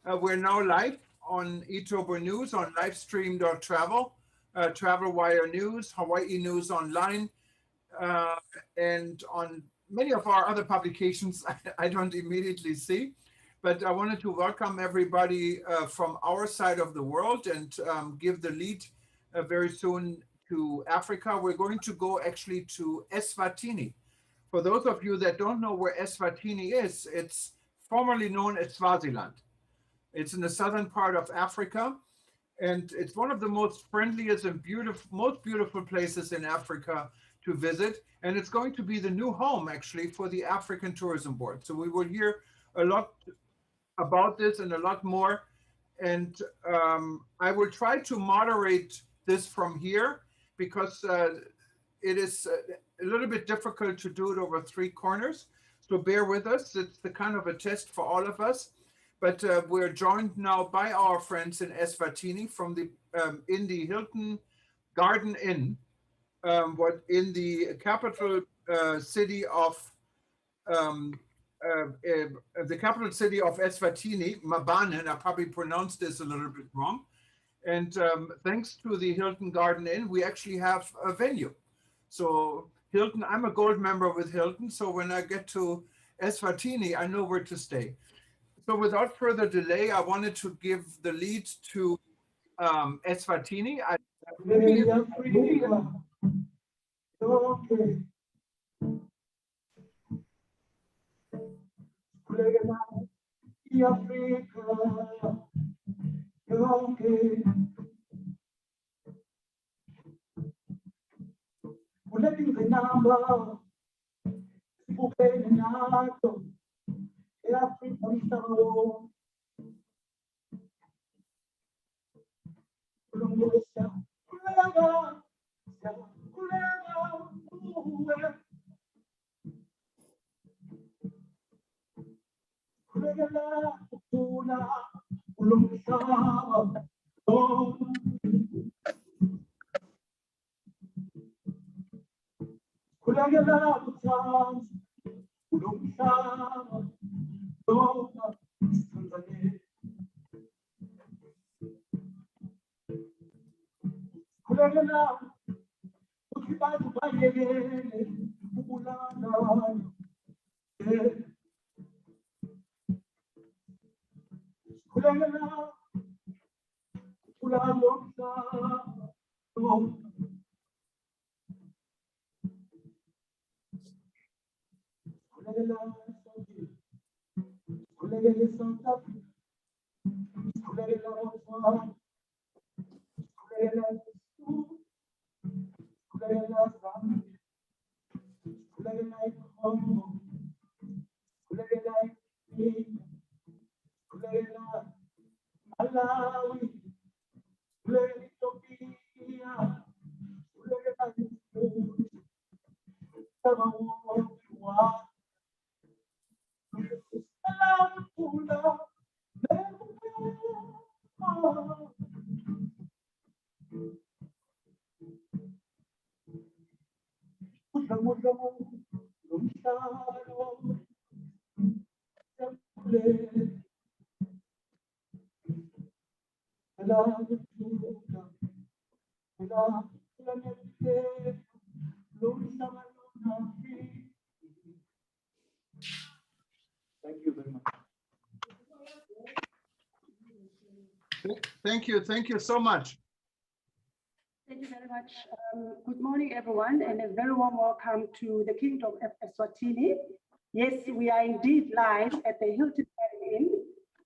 We're now live on eTurboNews on livestream.travel, Travel Wire News, Hawaii News Online, uh, and on many of our other publications I don't immediately see. But I wanted to welcome everybody from our side of the world and give the lead very soon to Africa. We're going to go actually to Eswatini. For those of you that don't know where Eswatini is, it's formerly known as Swaziland. It's in the southern part of Africa, and it's one of the most friendliest and most beautiful places in Africa to visit. And it's going to be the new home, actually, for the African Tourism Board. So we will hear a lot about this and a lot more. And I will try to moderate this from here because it is a little bit difficult to do it over three corners. So bear with us. It's the kind of a test for all of us. But we're joined now by our friends in Eswatini from the in the Hilton Garden Inn, what in the capital city of um, the capital city of Eswatini, Mabane, and I probably pronounced this a little bit wrong. And thanks to the Hilton Garden Inn, we actually have a venue. So Hilton, I'm a gold member with Hilton, so when I get to Eswatini, I know where to stay. So without further delay, I wanted to give the lead to Eswatini. Thank you so much. Thank you very much. Good morning, everyone, and a very warm welcome to the Kingdom of Eswatini. Yes, we are indeed live at the Hilton Garden Inn,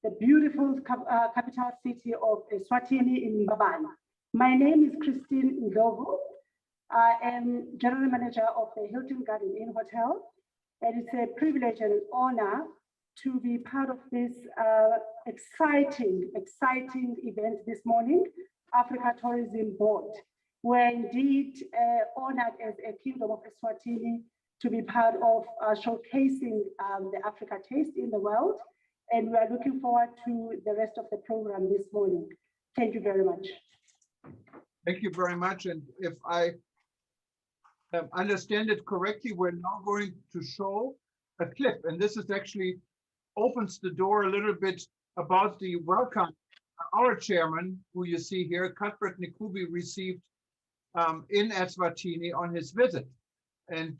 the beautiful capital city of Eswatini in Mabane. My name is Christine Ndlovu. I am General Manager of the Hilton Garden Inn Hotel, and it's a privilege and an honor to be part of this exciting event this morning, Africa Tourism Board. We're indeed honored as a Kingdom of Eswatini to be part of showcasing the Africa taste in the world. And we are looking forward to the rest of the program this morning. Thank you very much. Thank you very much. And if I understand it correctly, we're now going to show a clip. And this is actually opens the door a little bit about the welcome our chairman, who you see here, Cuthbert Nkubi, received in Eswatini on his visit, and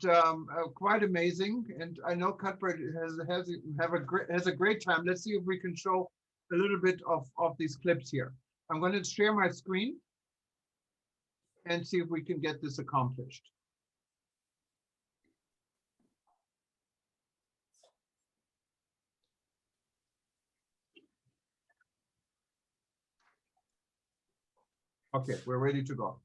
quite amazing. And I know Cuthbert has a great time. Let's see if we can show a little bit of these clips here. I'm going to share my screen and see if we can get this accomplished. Okay, we're ready to go.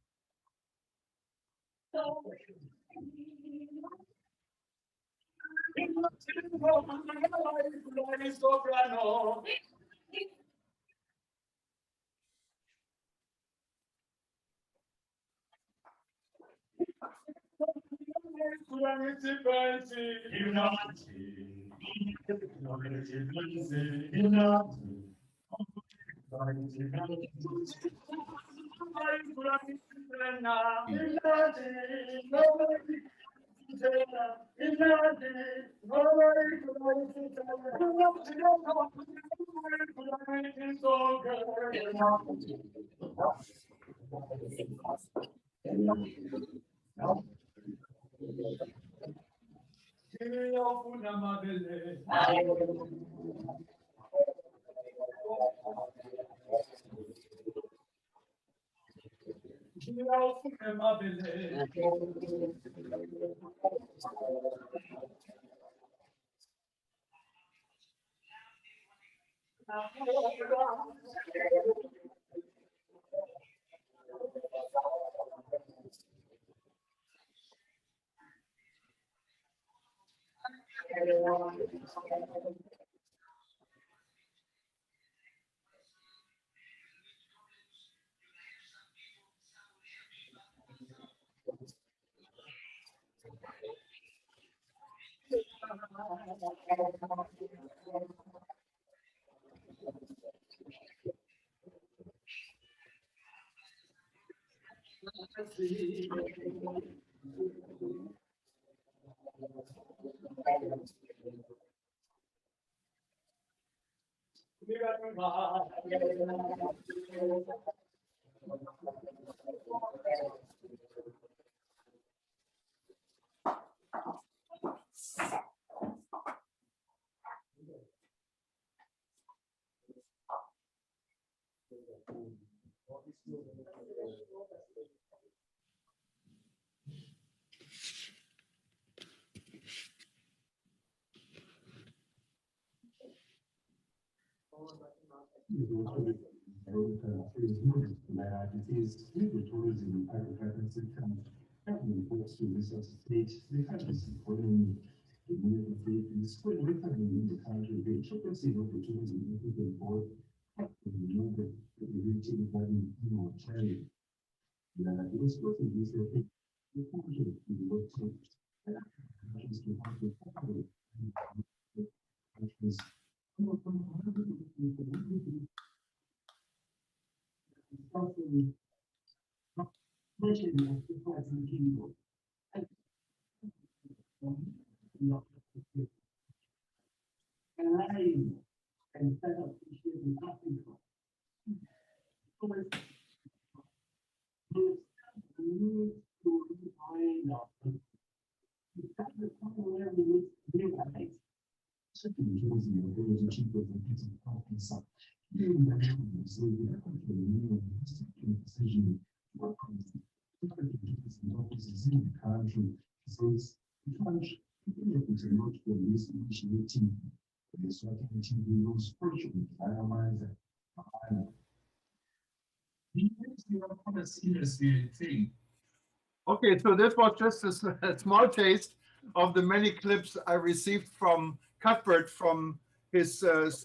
Okay, so this was just a small taste of the many clips I received from Cuthbert from his stay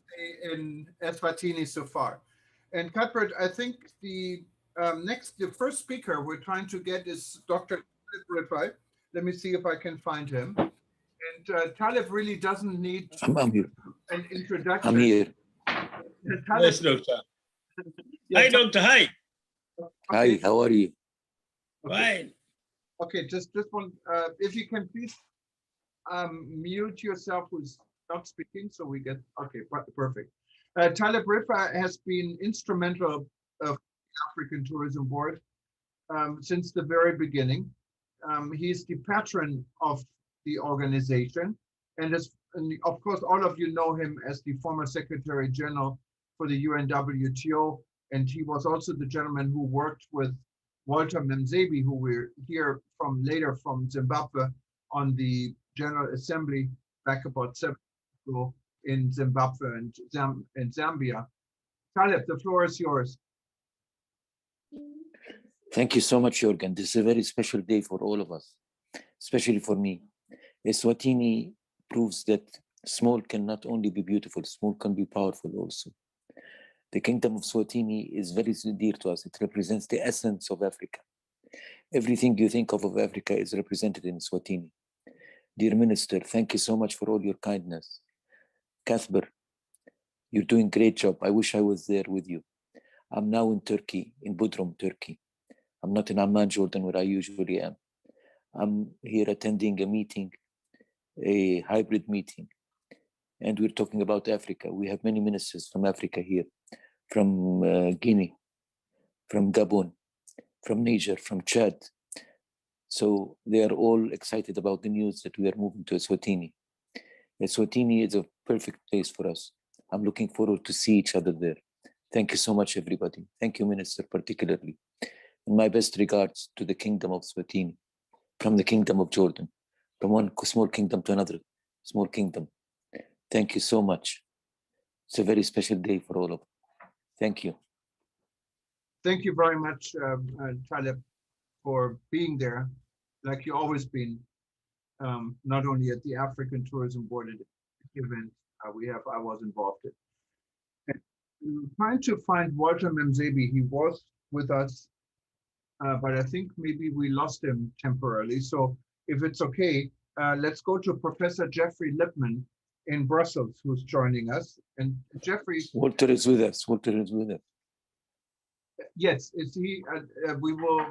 in Eswatini so far. And Cuthbert, I think the the first speaker we're trying to get is Dr. Talib. Let me see if I can find him. And Talib really doesn't need I'm here. an introduction. I'm here. Talib, Yes, doctor. yeah, Hi, doctor. Hi. Hi, how are you? Fine. Okay, just one. If you can please mute yourself who's not speaking, so we get okay, perfect. Talib Rifa has been instrumental of the African Tourism Board since the very beginning. He's the patron of the organization, and of course, all of you know him as the former Secretary General for the UNWTO, and he was also the gentleman who worked with Walter Memzebi, who we're here from later from Zimbabwe, on the General Assembly back about 7 years ago in Zimbabwe and Zambia. Talib, the floor is yours. Thank you so much, Jorgen. This is a very special day for all of us, especially for me. Eswatini proves that small can not only be beautiful, small can be powerful also. The Kingdom of Swatini is very dear to us. It represents the essence of Africa. Everything you think of Africa is represented in Swatini. Dear Minister, thank you so much for all your kindness. Cuthbert, you're doing a great job. I wish I was there with you. I'm now in Turkey, in Bodrum, Turkey. I'm not in Amman, Jordan, where I usually am. I'm here attending a meeting, a hybrid meeting, and we're talking about Africa. We have many ministers from Africa here, from Guinea, from Gabon, from Niger, from Chad. So they are all excited about the news that we are moving to Eswatini. Eswatini is a perfect place for us. I'm looking forward to see each other there. Thank you so much, everybody. Thank you, Minister, particularly. And my best regards to the Kingdom of Swatini, from the Kingdom of Jordan, from one small kingdom to another small kingdom. Thank you so much. It's a very special day for all of us. Thank you. Thank you very much, Talib, for being there, like you always been, not only at the African Tourism Board event I was involved in. I'm trying to find Walter Memzebi. He was with us, but I think maybe we lost him temporarily. So if it's okay, let's go to Professor Jeffrey Lipman in Brussels, who's joining us. And Jeffrey. Walter is with us. Walter is with us. Yes, is he? We will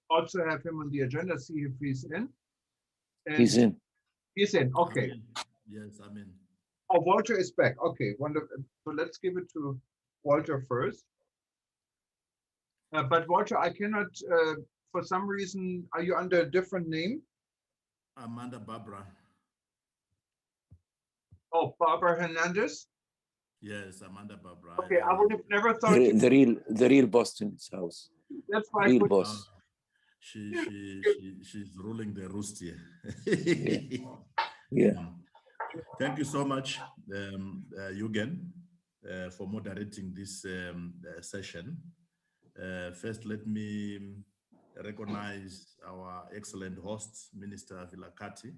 also have him on the agenda, see if he's in. And he's in. He's in, okay. I'm in. Yes, I'm in. Oh, Walter is back. Okay, wonderful. So let's give it to Walter first. But Walter, I cannot, for some reason, are you under a different name? Amanda Barbara. Oh, Barbara Hernandez? Yes, Amanda Barbara. Okay, I would have never thought. The real Boston's house. That's why. Real boss. She's ruling the roost here. Yeah. Thank you so much, Eugen, for moderating this session. First, let me recognize our excellent host, Minister Vilakati,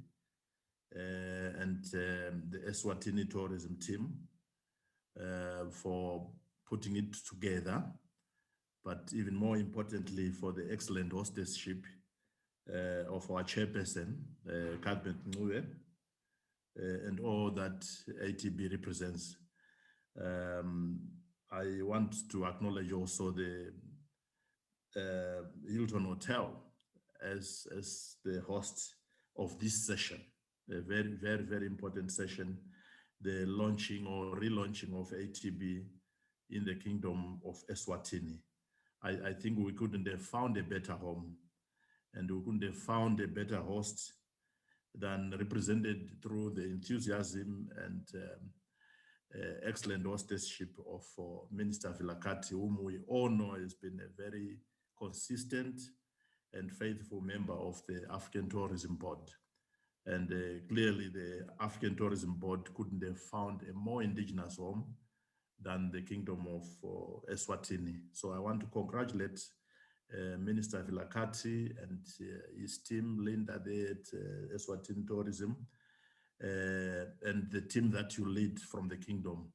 and the Eswatini tourism team for putting it together, but even more importantly, for the excellent hostessship of our chairperson, Cuthbert Ngube, and all that ATB represents. I want to acknowledge also the Hilton Hotel as the host of this session, a very, very, very important session, the launching or relaunching of ATB in the Kingdom of Eswatini. I think we couldn't have found a better home, and we couldn't have found a better host than represented through the enthusiasm and excellent hostessship of Minister Vilakati, whom we all know has been a very consistent and faithful member of the African Tourism Board. And clearly the African Tourism Board couldn't have found a more indigenous home than the Kingdom of Eswatini. So I want to congratulate Minister Vilakati and his team, Linda there at Eswatini Tourism, and the team that you lead from the Kingdom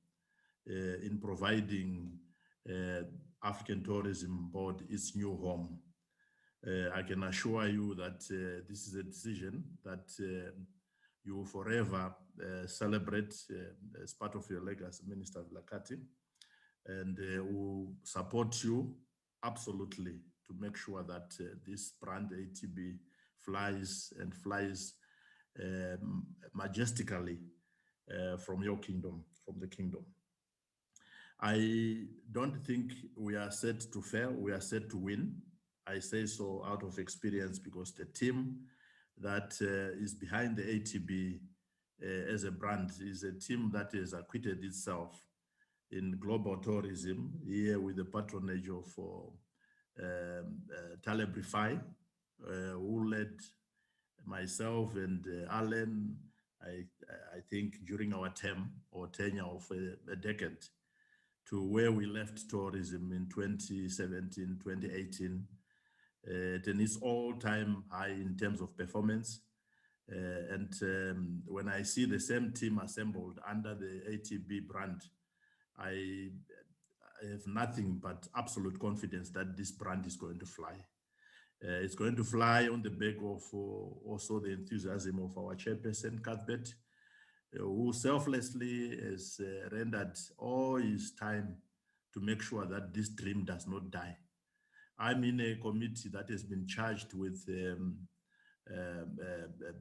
in providing African Tourism Board its new home. I can assure you that this is a decision that you will forever celebrate as part of your legacy, Minister Vilakati, and will support you absolutely to make sure that this brand ATB flies and flies majestically from your kingdom, from the Kingdom. I don't think we are set to fail, we are set to win. I say so out of experience because the team that is behind the ATB as a brand is a team that has acquitted itself in global tourism here with the patronage of Taleb Rifai, who led myself and Alan, I think during our term or tenure of a decade, to where we left tourism in 2017, 2018, at an all-time high in terms of performance. When I see the same team assembled under the ATB brand, I have nothing but absolute confidence that this brand is going to fly. It's going to fly on the back of also the enthusiasm of our chairperson, Cuthbert, who selflessly has rendered all his time to make sure that this dream does not die. I'm in a committee that has been charged with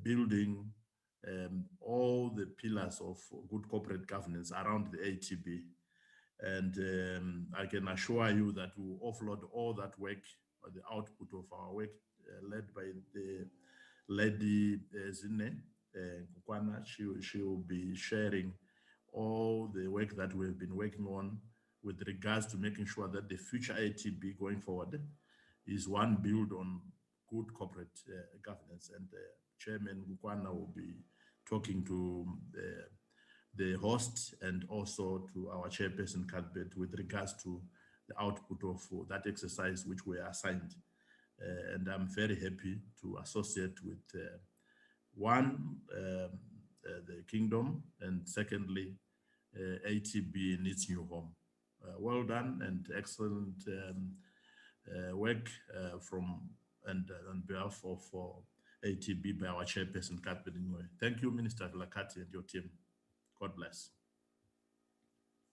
building all the pillars of good corporate governance around the ATB. And I can assure you that we'll offload all that work, or the output of our work, led by the lady Zine Kukwana. She will be sharing all the work that we've been working on with regards to making sure that the future ATB going forward is one built on good corporate governance. And Chairman Kukwana will be talking to the host and also to our chairperson Cuthbert with regards to the output of that exercise which we are assigned. And I'm very happy to associate with the Kingdom, and secondly, ATB in its new home. Well done and excellent work on behalf of ATB by our chairperson Cuthbert. Thank you, Minister Vilakazi and your team. God bless.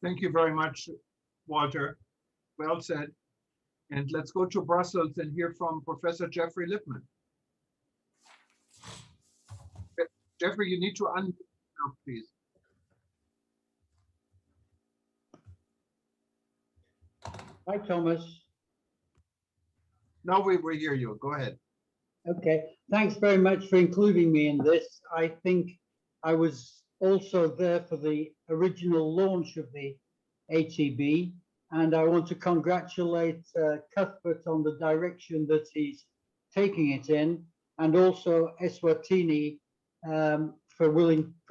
Thank you very much, Walter. Well said. And let's go to Brussels and hear from Professor Jeffrey Lippman. Jeffrey, you need to unmute now, please. Hi, Thomas. Now we hear you. Go ahead. Okay, thanks very much for including me in this. I think I was also there for the original launch of the ATB, and I want to congratulate Cuthbert on the direction that he's taking it in, and also Eswatini for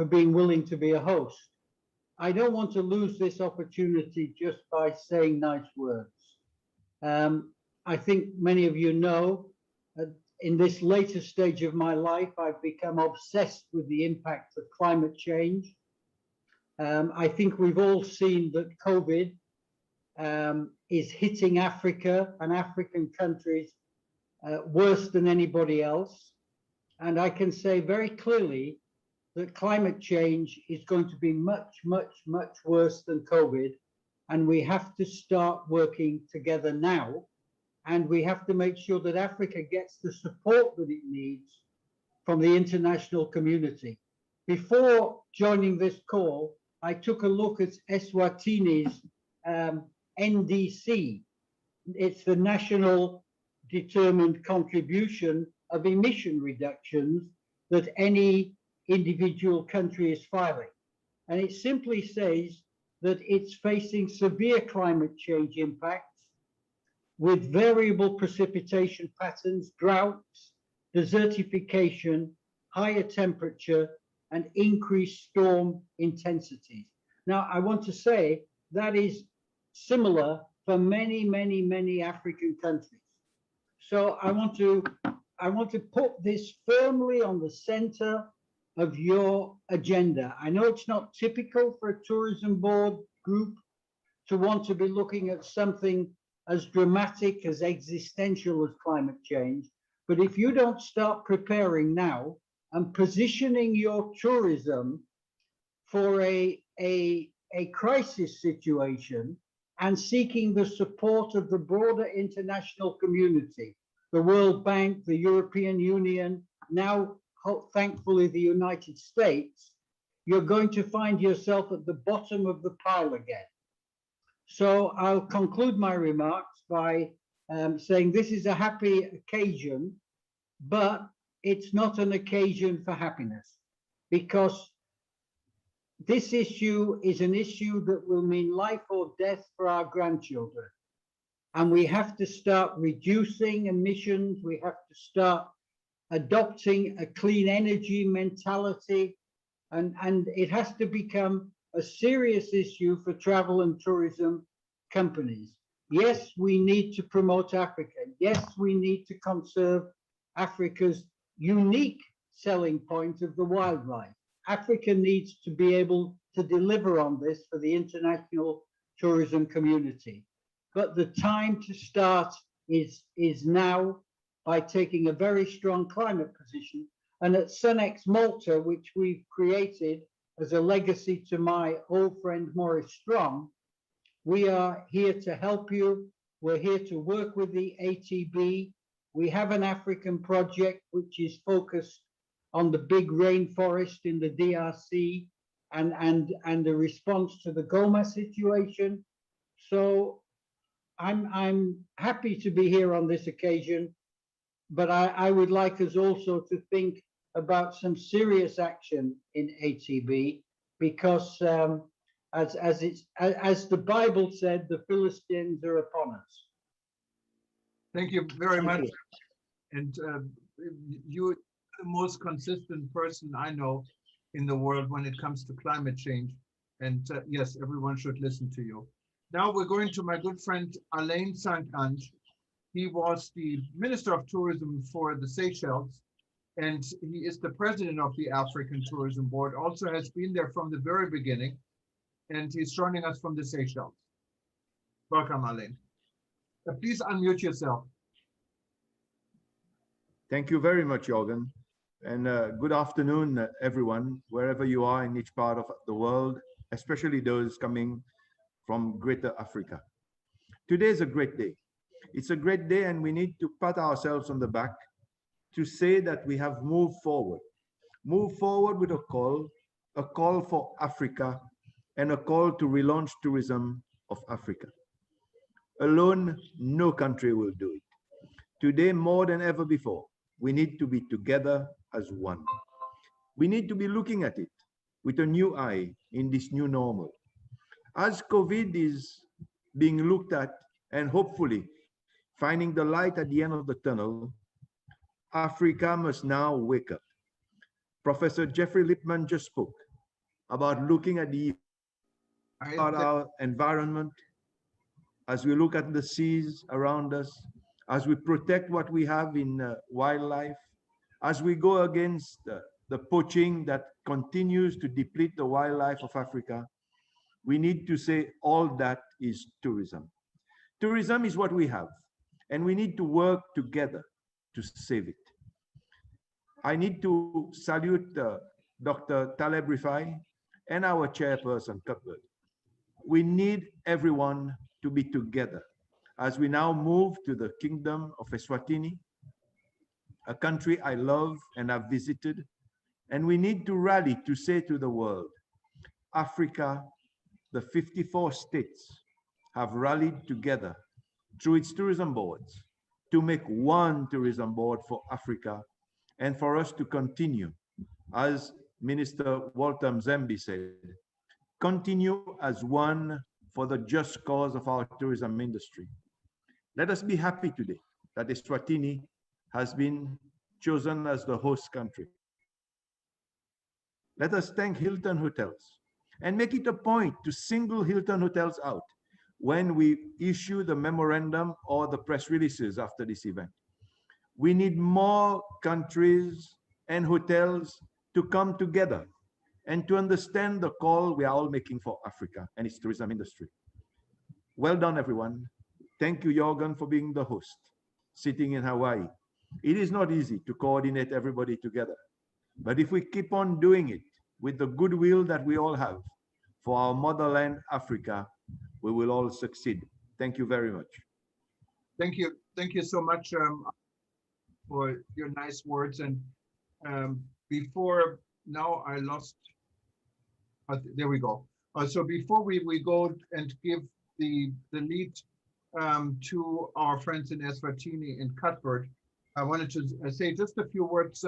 being willing to be a host. I don't want to lose this opportunity just by saying nice words. I think many of you know, in this later stage of my life, I've become obsessed with the impact of climate change. I think we've all seen that COVID is hitting Africa and African countries worse than anybody else. And I can say very clearly that climate change is going to be much, much, much worse than COVID. And we have to start working together now. And we have to make sure that Africa gets the support that it needs from the international community. Before joining this call, I took a look at Eswatini's NDC. It's the National Determined Contribution of Emission Reductions that any individual country is filing. And it simply says that it's facing severe climate change impacts with variable precipitation patterns, droughts, desertification, higher temperature, and increased storm intensities. Now, I want to say that is similar for many, many, many African countries. So I want to put this firmly on the center of your agenda. I know it's not typical for a tourism board group to want to be looking at something as dramatic, as existential as climate change. But if you don't start preparing now and positioning your tourism for a crisis situation and seeking the support of the broader international community, the World Bank, the European Union, now thankfully the United States, you're going to find yourself at the bottom of the pile again. So I'll conclude my remarks by saying this is a happy occasion, but it's not an occasion for happiness, because this issue is an issue that will mean life or death for our grandchildren. And we have to start reducing emissions. We have to start adopting a clean energy mentality. And it has to become a serious issue for travel and tourism companies. Yes, we need to promote Africa. Yes, we need to conserve Africa's unique selling point of the wildlife. Africa needs to be able to deliver on this for the international tourism community. But the time to start is now, by taking a very strong climate position. And at Sunex Malta, which we've created as a legacy to my old friend Maurice Strong, we are here to help you. We're here to work with the ATB. We have an African project which is focused on the big rainforest in the DRC and the response to the Goma situation. So I'm happy to be here on this occasion, but I would like us also to think about some serious action in ATB, because as the Bible said, the Philistines are upon us. Thank you very Thank much. you. And you're the most consistent person I know in the world when it comes to climate change. And yes, everyone should listen to you. Now we're going to my good friend Alain Saint-Ange. He was the Minister of Tourism for the Seychelles, and he is the president of the African Tourism Board, also has been there from the very beginning, and he's joining us from the Seychelles. Welcome, Alain. Please unmute yourself. Thank you very much, Jorgen. And good afternoon, everyone, wherever you are in each part of the world, especially those coming from Greater Africa. Today is a great day. It's a great day, and we need to pat ourselves on the back to say that we have moved forward with a call for Africa, and a call to relaunch tourism of Africa. Alone, no country will do it. Today, more than ever before, we need to be together as one. We need to be looking at it with a new eye in this new normal. As COVID is being looked at and hopefully finding the light at the end of the tunnel, Africa must now wake up. Professor Jeffrey Lippman just spoke about looking at our environment, as we look at the seas around us, as we protect what we have in wildlife, as we go against the poaching that continues to deplete the wildlife of Africa. We need to say all that is tourism. Tourism is what we have, and we need to work together to save it. I need to salute Dr. Taleb Rifai and our chairperson, Cuthbert. We need everyone to be together as we now move to the Kingdom of Eswatini, a country I love and have visited. And we need to rally to say to the world, Africa, the 54 states have rallied together through its tourism boards to make one tourism board for Africa, and for us to continue, as Minister Walter Mzembe said, continue as one for the just cause of our tourism industry. Let us be happy today that Eswatini has been chosen as the host country. Let us thank Hilton Hotels and make it a point to single Hilton Hotels out when we issue the memorandum or the press releases after this event. We need more countries and hotels to come together and to understand the call we are all making for Africa and its tourism industry. Well done, everyone. Thank you, Jorgen, for being the host, sitting in Hawaii. It is not easy to coordinate everybody together, but if we keep on doing it with the goodwill that we all have for our motherland, Africa, we will all succeed. Thank you very much. Thank you. Thank you so much for your nice words. And before now, I lost, there we go. So before we go and give the lead to our friends in Eswatini and Cuthbert, I wanted to say just a few words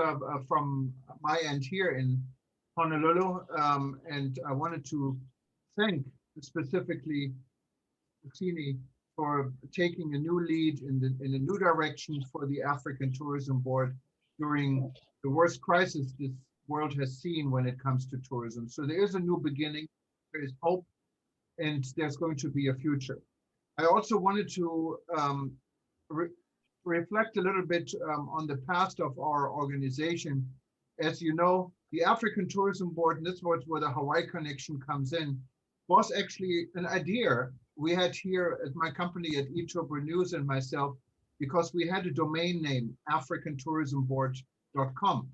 from my end here in Honolulu, and I wanted to thank specifically Eswatini for taking a new lead in a new direction for the African Tourism Board during the worst crisis this world has seen when it comes to tourism. So there is a new beginning, there is hope, and there's going to be a future. I also wanted to reflect a little bit on the past of our organization. As you know, the African Tourism Board, and this was where the Hawaii connection comes in, was actually an idea we had here at my company at eTurboNews and myself, because we had a domain name, africantourismboard.com,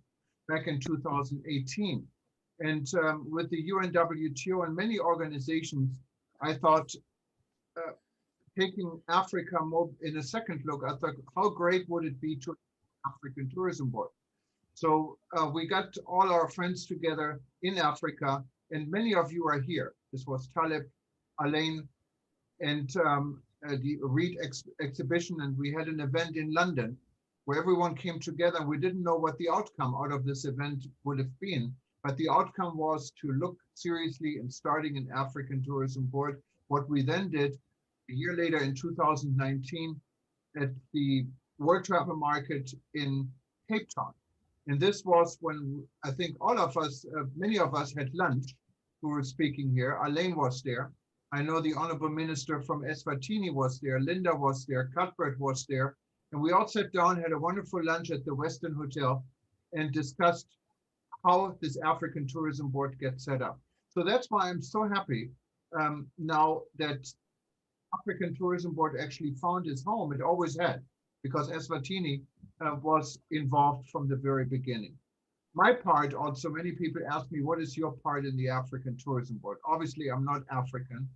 back in 2018. And with the UNWTO and many organizations, I thought, taking Africa more in a second look, I thought, how great would it be to African Tourism Board? So we got all our friends together in Africa, and many of you are here. This was Taleb, Alain, and the READ exhibition, and we had an event in London where everyone came together. We didn't know what the outcome out of this event would have been, but the outcome was to look seriously in starting an African Tourism Board. What we then did a year later in 2019 at the World Travel Market in Cape Town. And this was when I think all of us, many of us had lunch who were speaking here. Alain was there. I know the Honorable Minister from Eswatini was there. Linda was there. Cuthbert was there. And we all sat down, had a wonderful lunch at the Western Hotel and discussed how this African Tourism Board gets set up. So that's why I'm so happy now that African Tourism Board actually found its home. It always had, because Eswatini was involved from the very beginning. My part also, many people ask me, what is your part in the African Tourism Board? Obviously, I'm not African,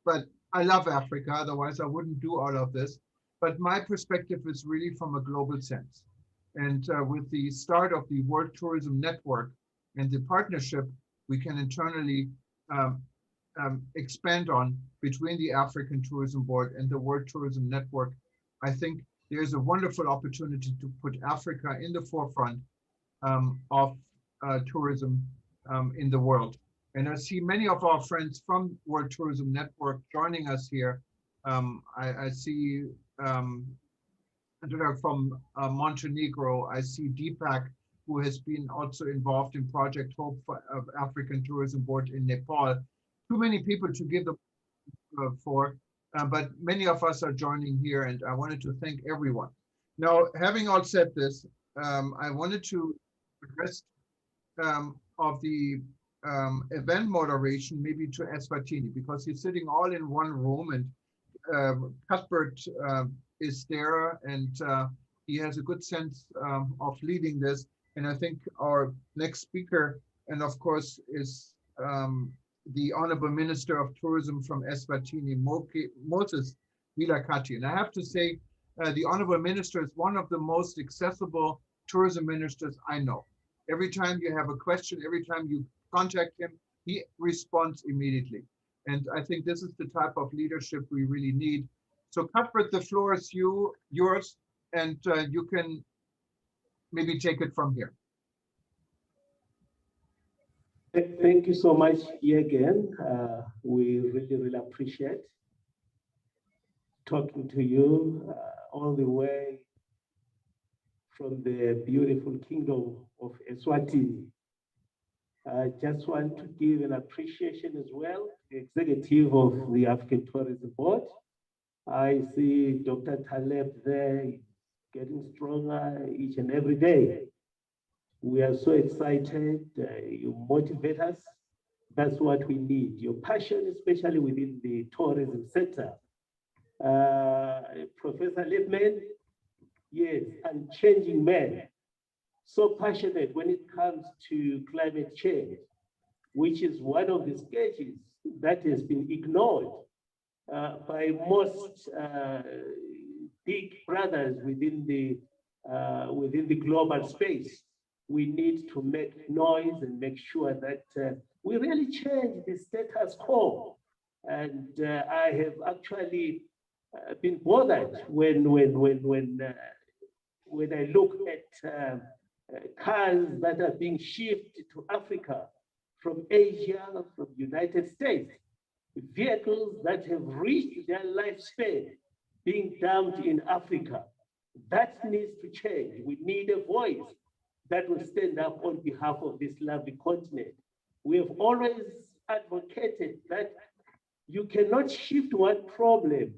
but I love Africa, otherwise I wouldn't do all of this. But my perspective is really from a global sense. And with the start of the World Tourism Network and the partnership we can internally expand on between the African Tourism Board and the World Tourism Network, I think there's a wonderful opportunity to put Africa in the forefront of tourism in the world. And I see many of our friends from World Tourism Network joining us here. I see from Montenegro, I see Deepak, who has been also involved in Project Hope of African Tourism Board in Nepal. Too many people to give them for, but many of us are joining here, and I wanted to thank everyone. Now, having all said this, I wanted to address of the event moderation maybe to Eswatini, because he's sitting all in one room, and Cuthbert is there, and he has a good sense of leading this. And I think our next speaker, and of course, is the Honorable Minister of Tourism from Eswatini, Moses Vilakati. And I have to say, the Honorable Minister is one of the most accessible tourism ministers I know. Every time you have a question, every time you contact him, he responds immediately. And I think this is the type of leadership we really need. So Cuthbert, the floor is yours, and you can maybe take it from here. Thank you so much, again. We really appreciate talking to you all the way from the beautiful kingdom of Eswatini. I just want to give an appreciation as well to the executive of the African Tourism Board. I see Dr. Taleb there getting stronger each and every day. We are so excited. You motivate us. That's what we need. Your passion, especially within the tourism sector. Professor Lippman, yes, and changing man. So passionate when it comes to climate change, which is one of the stages that has been ignored by most big brothers within the global space. We need to make noise and make sure that we really change the status quo And I have actually been bothered when I look at cars that are being shipped to Africa from Asia, from the United States, vehicles that have reached their lifespan being dumped in Africa. That needs to change. We need a voice that will stand up on behalf of this lovely continent. We have always advocated that you cannot shift one problem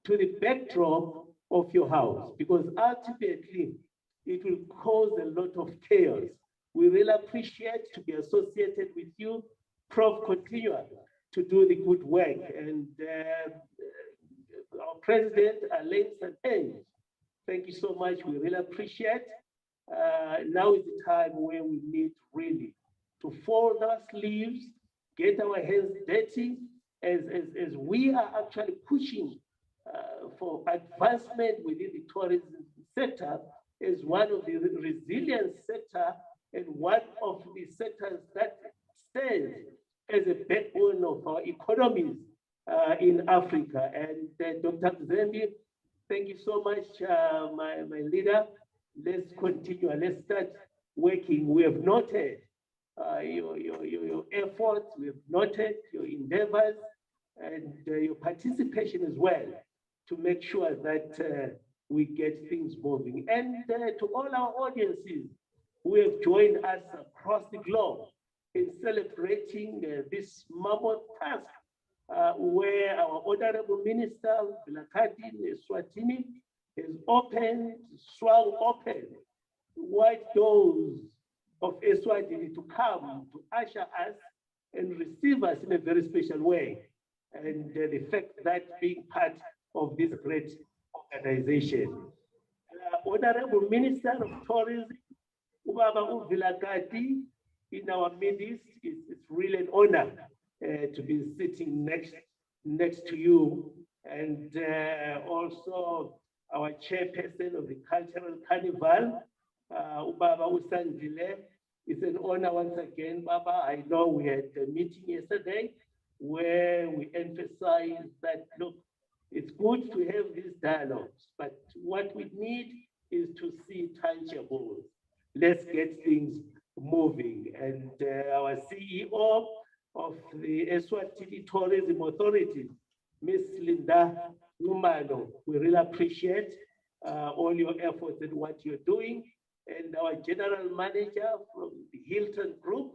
to the backdrop of your house, because ultimately it will cause a lot of chaos. We really appreciate to be associated with you, Prof. Continua, to do the good work. And our president, Alain Saneng, thank you so much. We really appreciate. Now is the time where we need really to fold our sleeves, get our hands dirty, as we are actually pushing for advancement within the tourism sector as one of the resilient sector and one of the sectors that stands as a backbone of our economies in Africa. And Dr. Zembi, thank you so much, my leader. Let's continue. Let's start working. We have noted your efforts. We have noted your endeavors and your participation as well to make sure that we get things moving. And to all our audiences who have joined us across the globe in celebrating this mammoth task where our Honorable Minister, Vilakati Eswatini, has swung open wide doors of Eswatini to come to usher us and receive us in a very special way. And the fact that being part of this great organization. Honorable Minister of Tourism, Ubaba Vilakati, in our midst, it's really an honor to be sitting next to you. And also our chairperson of the Cultural Carnival, Ubaba Usandile. It's an honor once again, Baba. I know we had a meeting yesterday where we emphasized that, look, it's good to have these dialogues, but what we need is to see tangible. Let's get things moving. And our CEO of the Eswatini Tourism Authority, Miss Linda Numano, we really appreciate all your efforts and what you're doing. And our general manager from the Hilton Group,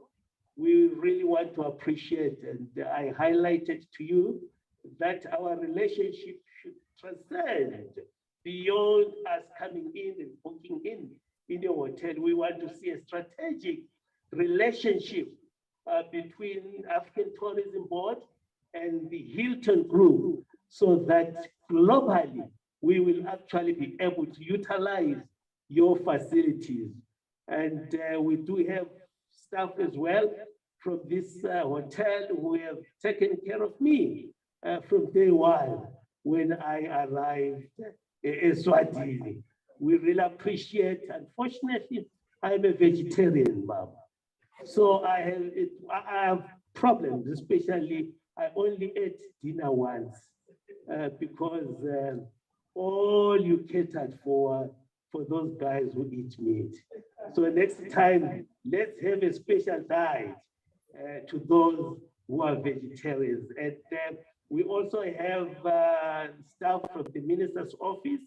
we really want to appreciate, and I highlighted to you that our relationship should transcend beyond us coming in and booking in your hotel. We want to see a strategic relationship between African Tourism Board and the Hilton Group, so that globally we will actually be able to utilize your facilities. And we do have staff as well from this hotel who have taken care of me from day one when I arrived in Eswatini. We really appreciate. Unfortunately, I'm a vegetarian, Mama. So I have problems, especially I only ate dinner once because all you catered for those guys who eat meat. So next time, let's have a special diet to those who are vegetarians. And we also have staff from the minister's office.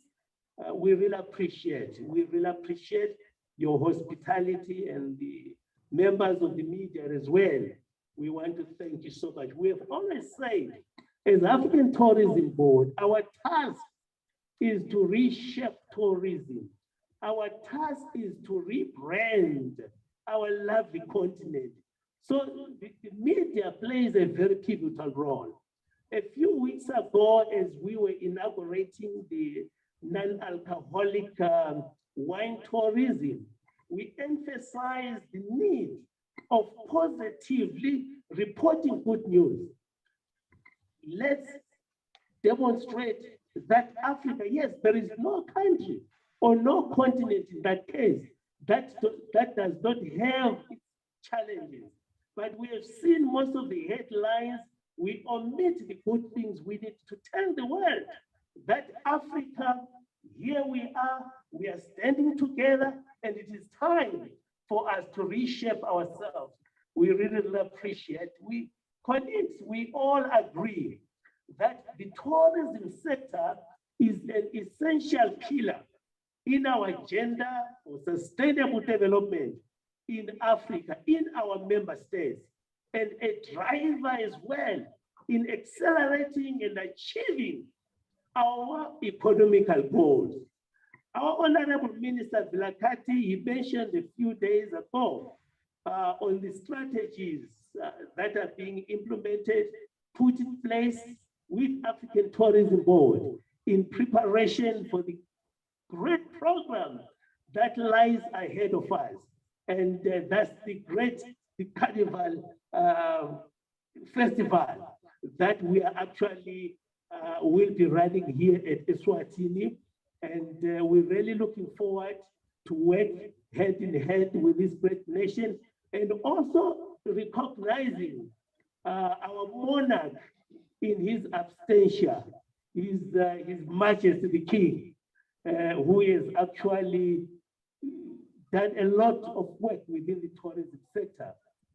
We really appreciate your hospitality, and the members of the media as well. We want to thank you so much. We have always said, as African Tourism Board, our task is to reshape tourism. Our task is to rebrand our lovely continent. So the media plays a very pivotal role. A few weeks ago, as we were inaugurating the non-alcoholic wine tourism, we emphasized the need of positively reporting good news. Let's demonstrate that Africa, yes, there is no country or no continent in that case that does not have challenges. But we have seen most of the headlines we omit the good things. We need to tell the world that Africa, here we are standing together, and it is time for us to reshape ourselves. We really appreciate, colleagues, we all agree that the tourism sector is an essential pillar in our agenda for sustainable development in Africa, in our member states, and a driver as well in accelerating and achieving our economical goals. Our Honorable Minister Vilakati, he mentioned a few days ago on the strategies that are being implemented, put in place with African Tourism Board in preparation for the great program that lies ahead of us. And that's the Carnival Festival that we are actually will be running here at Eswatini. And we're really looking forward to work hand in hand with this great nation, and also recognizing our monarch in his absentia, His Majesty the King, who has actually done a lot of work within the tourism sector,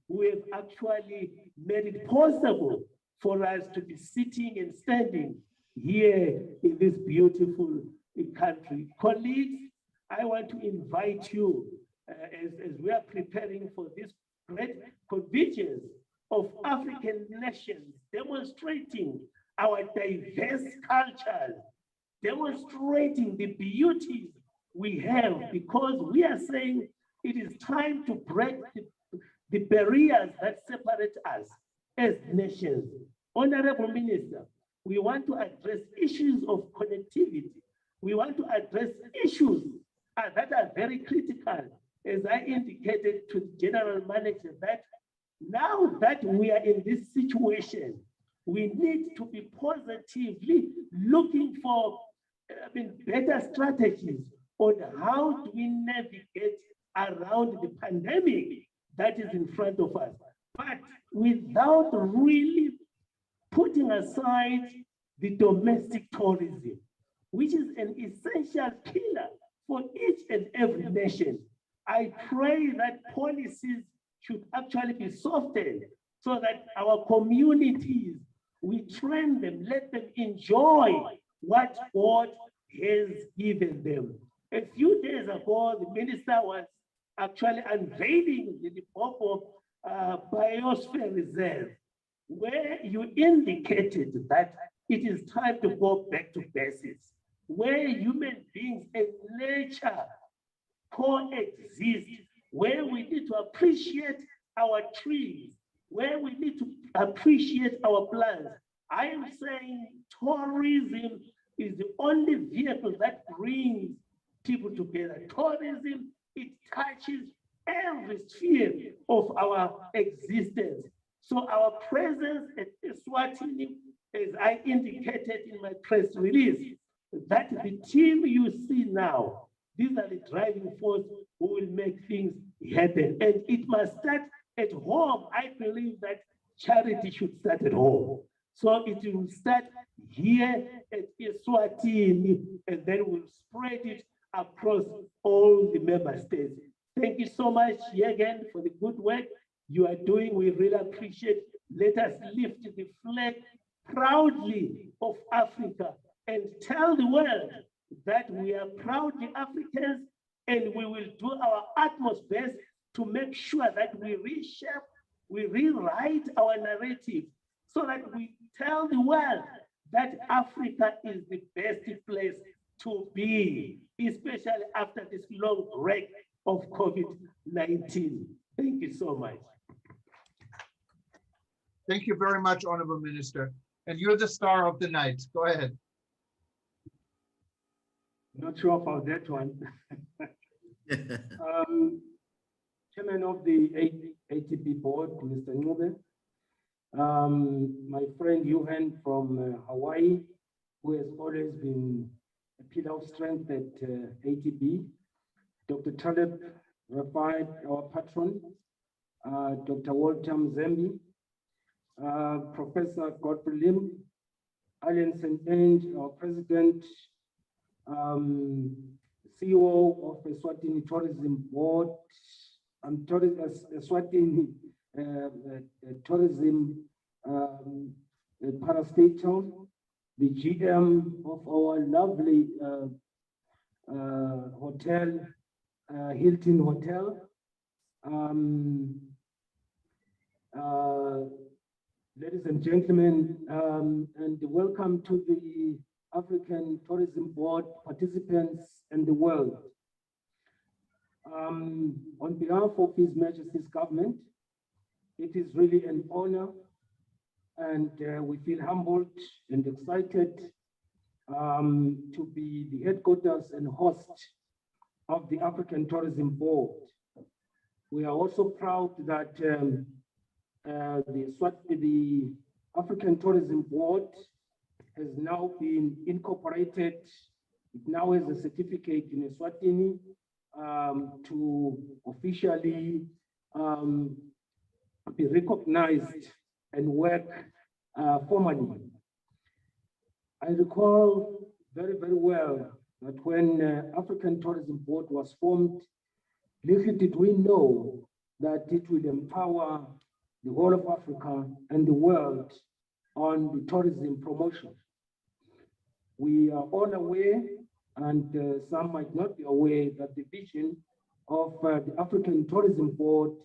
who have actually made it possible for us to be sitting and standing here in this beautiful country. Colleagues, I want to invite you as we are preparing for this great convergence of African nations, demonstrating our diverse cultures, demonstrating the beauties we have, because we are saying it is time to break the barriers that separate us as nations. Honorable Minister, we want to address issues of connectivity. We want to address issues that are very critical, as I indicated to the General Manager, that now that we are in this situation, we need to be positively looking for better strategies on how do we navigate around the pandemic that is in front of us, but without really putting aside the domestic tourism, which is an essential pillar for each and every nation. I pray that policies should actually be softened so that our communities, we train them, let them enjoy what God has given them. A few days ago, the minister was actually unveiling the Limpopo Biosphere Reserve, where you indicated that it is time to go back to basics, where human beings and nature coexist, where we need to appreciate our trees, where we need to appreciate our plants. I am saying tourism is the only vehicle that brings people together. Tourism, it touches every sphere of our existence. So our presence at Eswatini, as I indicated in my press release, that the team you see now, these are the driving force who will make things happen. And it must start at home. I believe that charity should start at home. So it will start here at Eswatini, and then we'll spread it across all the member states. Thank you so much again for the good work you are doing. We really appreciate. Let us lift the flag proudly of Africa and tell the world that we are proudly Africans, and we will do our utmost best to make sure that we reshape, we rewrite our narrative so that we tell the world that Africa is the best place to be, especially after this long break of COVID-19. Thank you so much. Thank you very much, Honorable Minister. And you're the star of the night. Go ahead. Not sure about that one. Chairman of the ATB board, Mr. Ngube, my friend Johan from Hawaii, who has always been a pillar of strength at ATB, Dr. Taleb Rafai, our patron, Dr. Walter Mzembi, Professor Godfrey Lim, Allian St. Ange, our president, CEO of the Eswatini Tourism Board, Eswatini Tourism Parastatal, the GM of our lovely hotel, Hilton Hotel. Ladies and gentlemen, and welcome to the African Tourism Board participants and the world. On behalf of His Majesty's government, it is really an honor, and we feel humbled and excited to be the headquarters and host of the African Tourism Board. We are also proud that the African Tourism Board has now been incorporated. It now has a certificate in Eswatini to officially be recognized and work formally. I recall very, very well that when African Tourism Board was formed, little did we know that it will empower the whole of Africa and the world on the tourism promotion. We are all aware, and some might not be aware, that the vision of the African Tourism Board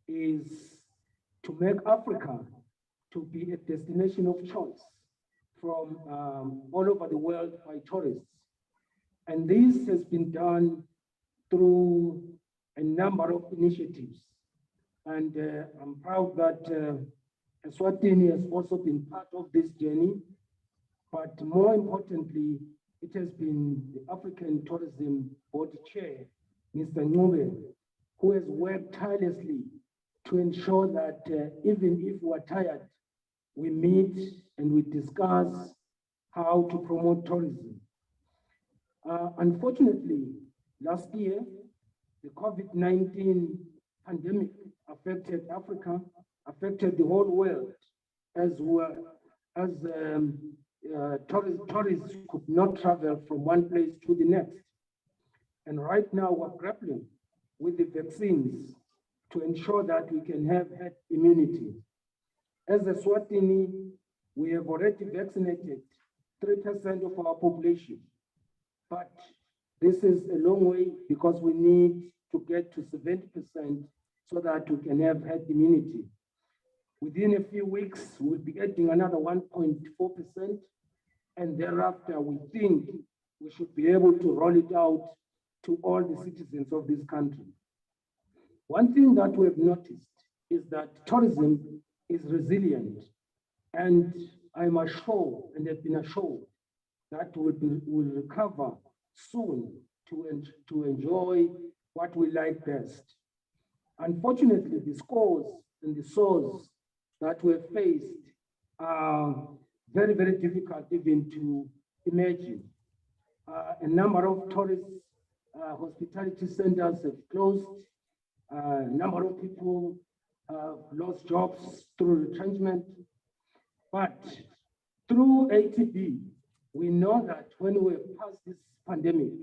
is to make Africa to be a destination of choice from all over the world by tourists. And this has been done through a number of initiatives. And I'm proud that Eswatini has also been part of this journey. But more importantly, it has been the African Tourism Board Chair, Mr. Ngube, who has worked tirelessly to ensure that even if we're tired, we meet and we discuss how to promote tourism. Unfortunately, last year, the COVID-19 pandemic affected Africa, affected the whole world, as tourists could not travel from one place to the next. And right now we're grappling with the vaccines to ensure that we can have herd immunity. As a Eswatini, we have already vaccinated 3% of our population, but this is a long way because we need to get to 70% so that we can have herd immunity. Within a few weeks, we'll be adding another 1.4%, and thereafter, we think we should be able to roll it out to all the citizens of this country. One thing that we've noticed is that tourism is resilient, and I'm assured and have been assured that we'll recover soon to enjoy what we like best. Unfortunately, the scores and the sores that we've faced are very, very difficult even to imagine. A number of tourist hospitality centers have closed. A number of people lost jobs through retrenchment. But through ATB, we know that when we pass this pandemic,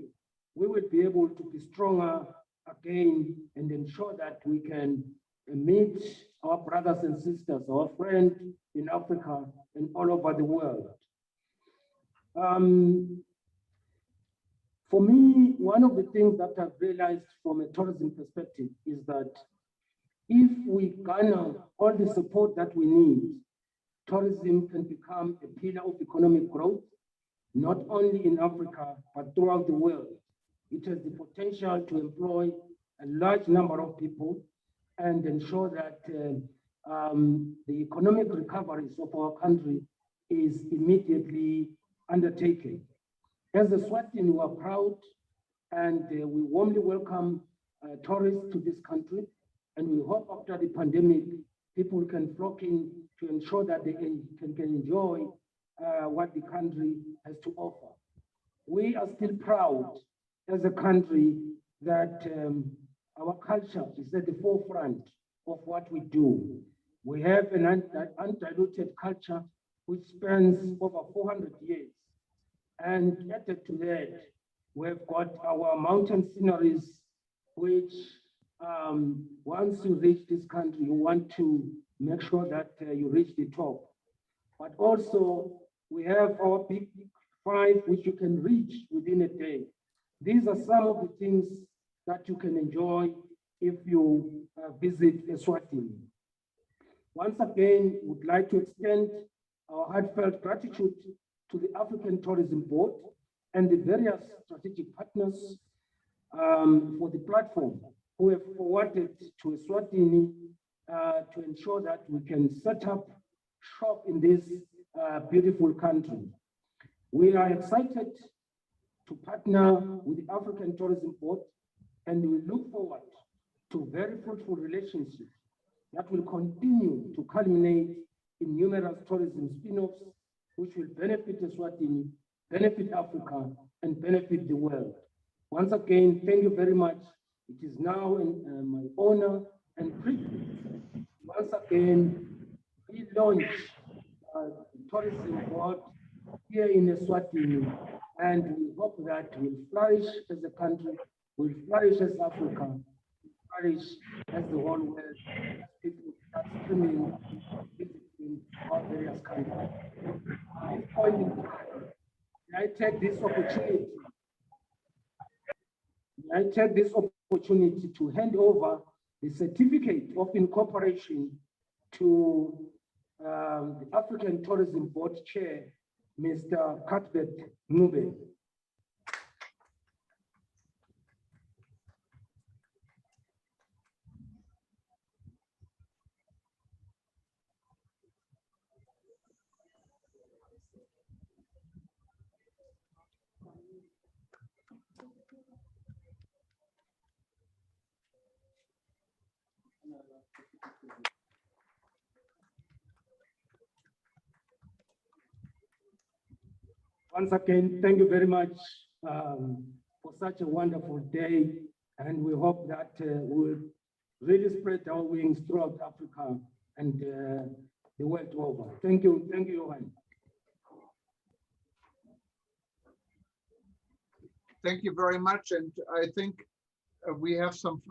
we will be able to be stronger again and ensure that we can meet our brothers and sisters, our friends in Africa and all over the world. For me, one of the things that I've realized from a tourism perspective is that if we garner all the support that we need, tourism can become a pillar of economic growth, not only in Africa, but throughout the world. It has the potential to employ a large number of people and ensure that the economic recoveries of our country is immediately undertaken. As a Eswatini, we are proud and we warmly welcome tourists to this country, and we hope after the pandemic, people can flock in to ensure that they can enjoy what the country has to offer. We are still proud as a country that our culture is at the forefront of what we do. We have an undiluted culture which spans over 400 years. And added to that, we've got our mountain sceneries, which once you reach this country, you want to make sure that you reach the top. But also, we have our big five, which you can reach within a day. These are some of the things that you can enjoy if you visit Eswatini. Once again, would like to extend our heartfelt gratitude to the African Tourism Board and the various strategic partners for the platform who have forwarded to Eswatini to ensure that we can set up shop in this beautiful country. We are excited to partner with the African Tourism Board, and we look forward to very fruitful relationships that will continue to culminate in numerous tourism spin-offs, which will benefit Eswatini, benefit Africa, and benefit the world. Once again, thank you very much. It is now my honor and privilege once again we launch the tourism board here in Eswatini, and we hope that we'll flourish as a country, we'll flourish as Africa, we'll flourish as the whole world, as people start streaming, visiting our various countries. At this point in time, I take this opportunity to hand over the certificate of incorporation to the African Tourism Board Chair, Mr. Cuthbert Ngube. Once again, thank you very much for such a wonderful day, and we hope that we'll really spread our wings throughout Africa and the world over. Thank you, Johan. Thank you very much, and I think we have some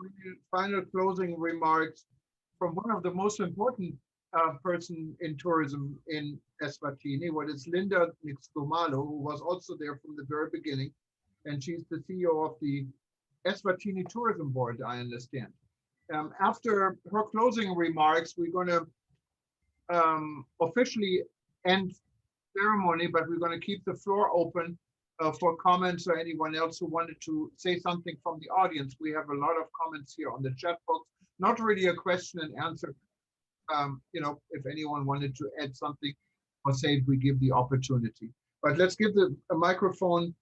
final closing remarks from one of the most important person in tourism in Eswatini, what is Linda Nixkumalo, who was also there from the very beginning, and she's the CEO of the Eswatini Tourism Board, I understand. After her closing remarks, we're going to officially end ceremony, but we're going to keep the floor open for comments or anyone else who wanted to say something from the audience. We have a lot of comments here on the chat box, not really a question and answer. You know, if anyone wanted to add something or say, we give the opportunity. But let's give a microphone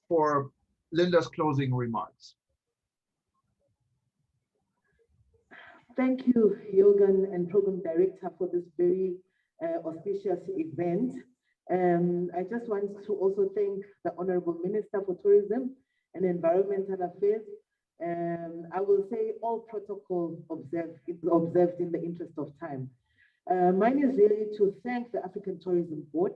for Linda's closing remarks. Thank you, Jürgen and Program Director, for this very auspicious event. I just want to also thank the Honorable Minister for Tourism and Environmental Affairs. I will say all protocol observed in the interest of time. Mine is really to thank the African Tourism Board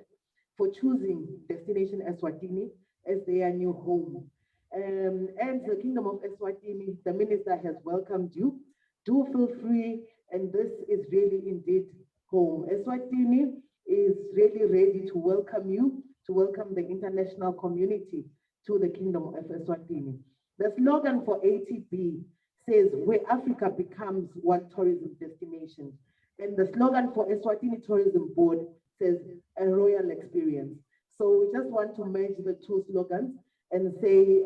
for choosing Destination Eswatini as their new home. And the Kingdom of Eswatini, the Minister has welcomed you. Do feel free, and this is really indeed home. Eswatini is really ready to welcome you, to welcome the international community to the Kingdom of Eswatini. The slogan for ATB says, where Africa becomes one tourism destination. And the slogan for Eswatini Tourism Board says, a royal experience. So we just want to merge the two slogans and say,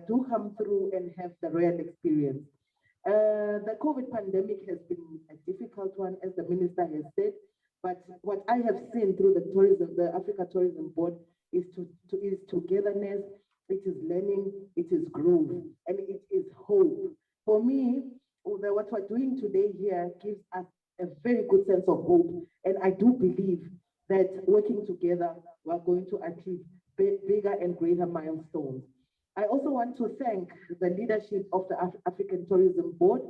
do come through and have the royal experience. The COVID pandemic has been a difficult one, as the Minister has said, but what I have seen through the Africa Tourism Board is togetherness, it is learning, it is growth, and it is hope. For me, what we're doing today here gives us a very good sense of hope, and I do believe that working together, we're going to achieve bigger and greater milestones. I also want to thank the leadership of the African Tourism Board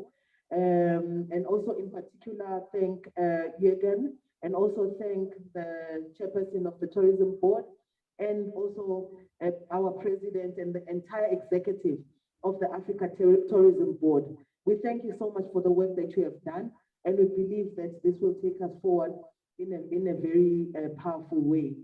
And also in particular, thank Jürgen, and also thank the chairperson of the tourism board, and also our president and the entire executive of the Africa Tourism Board. We thank you so much for the work that you have done, and we believe that this will take us forward in a very powerful way.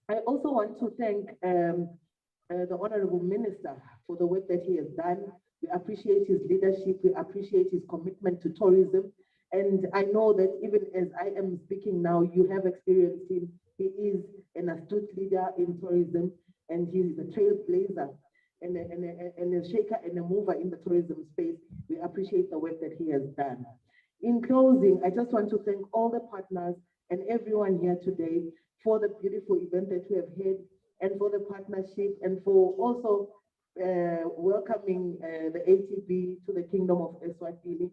I also want to thank the Honorable Minister for the work that he has done. We appreciate his leadership, we appreciate his commitment to tourism. And I know that even as I am speaking now, you have experienced him. He is an astute leader in tourism, and he's a trailblazer and a shaker and a mover in the tourism space. We appreciate the work that he has done. In closing, I just want to thank all the partners and everyone here today for the beautiful event that we have had, and for the partnership, and for also welcoming the ATB to the Kingdom of Eswatini.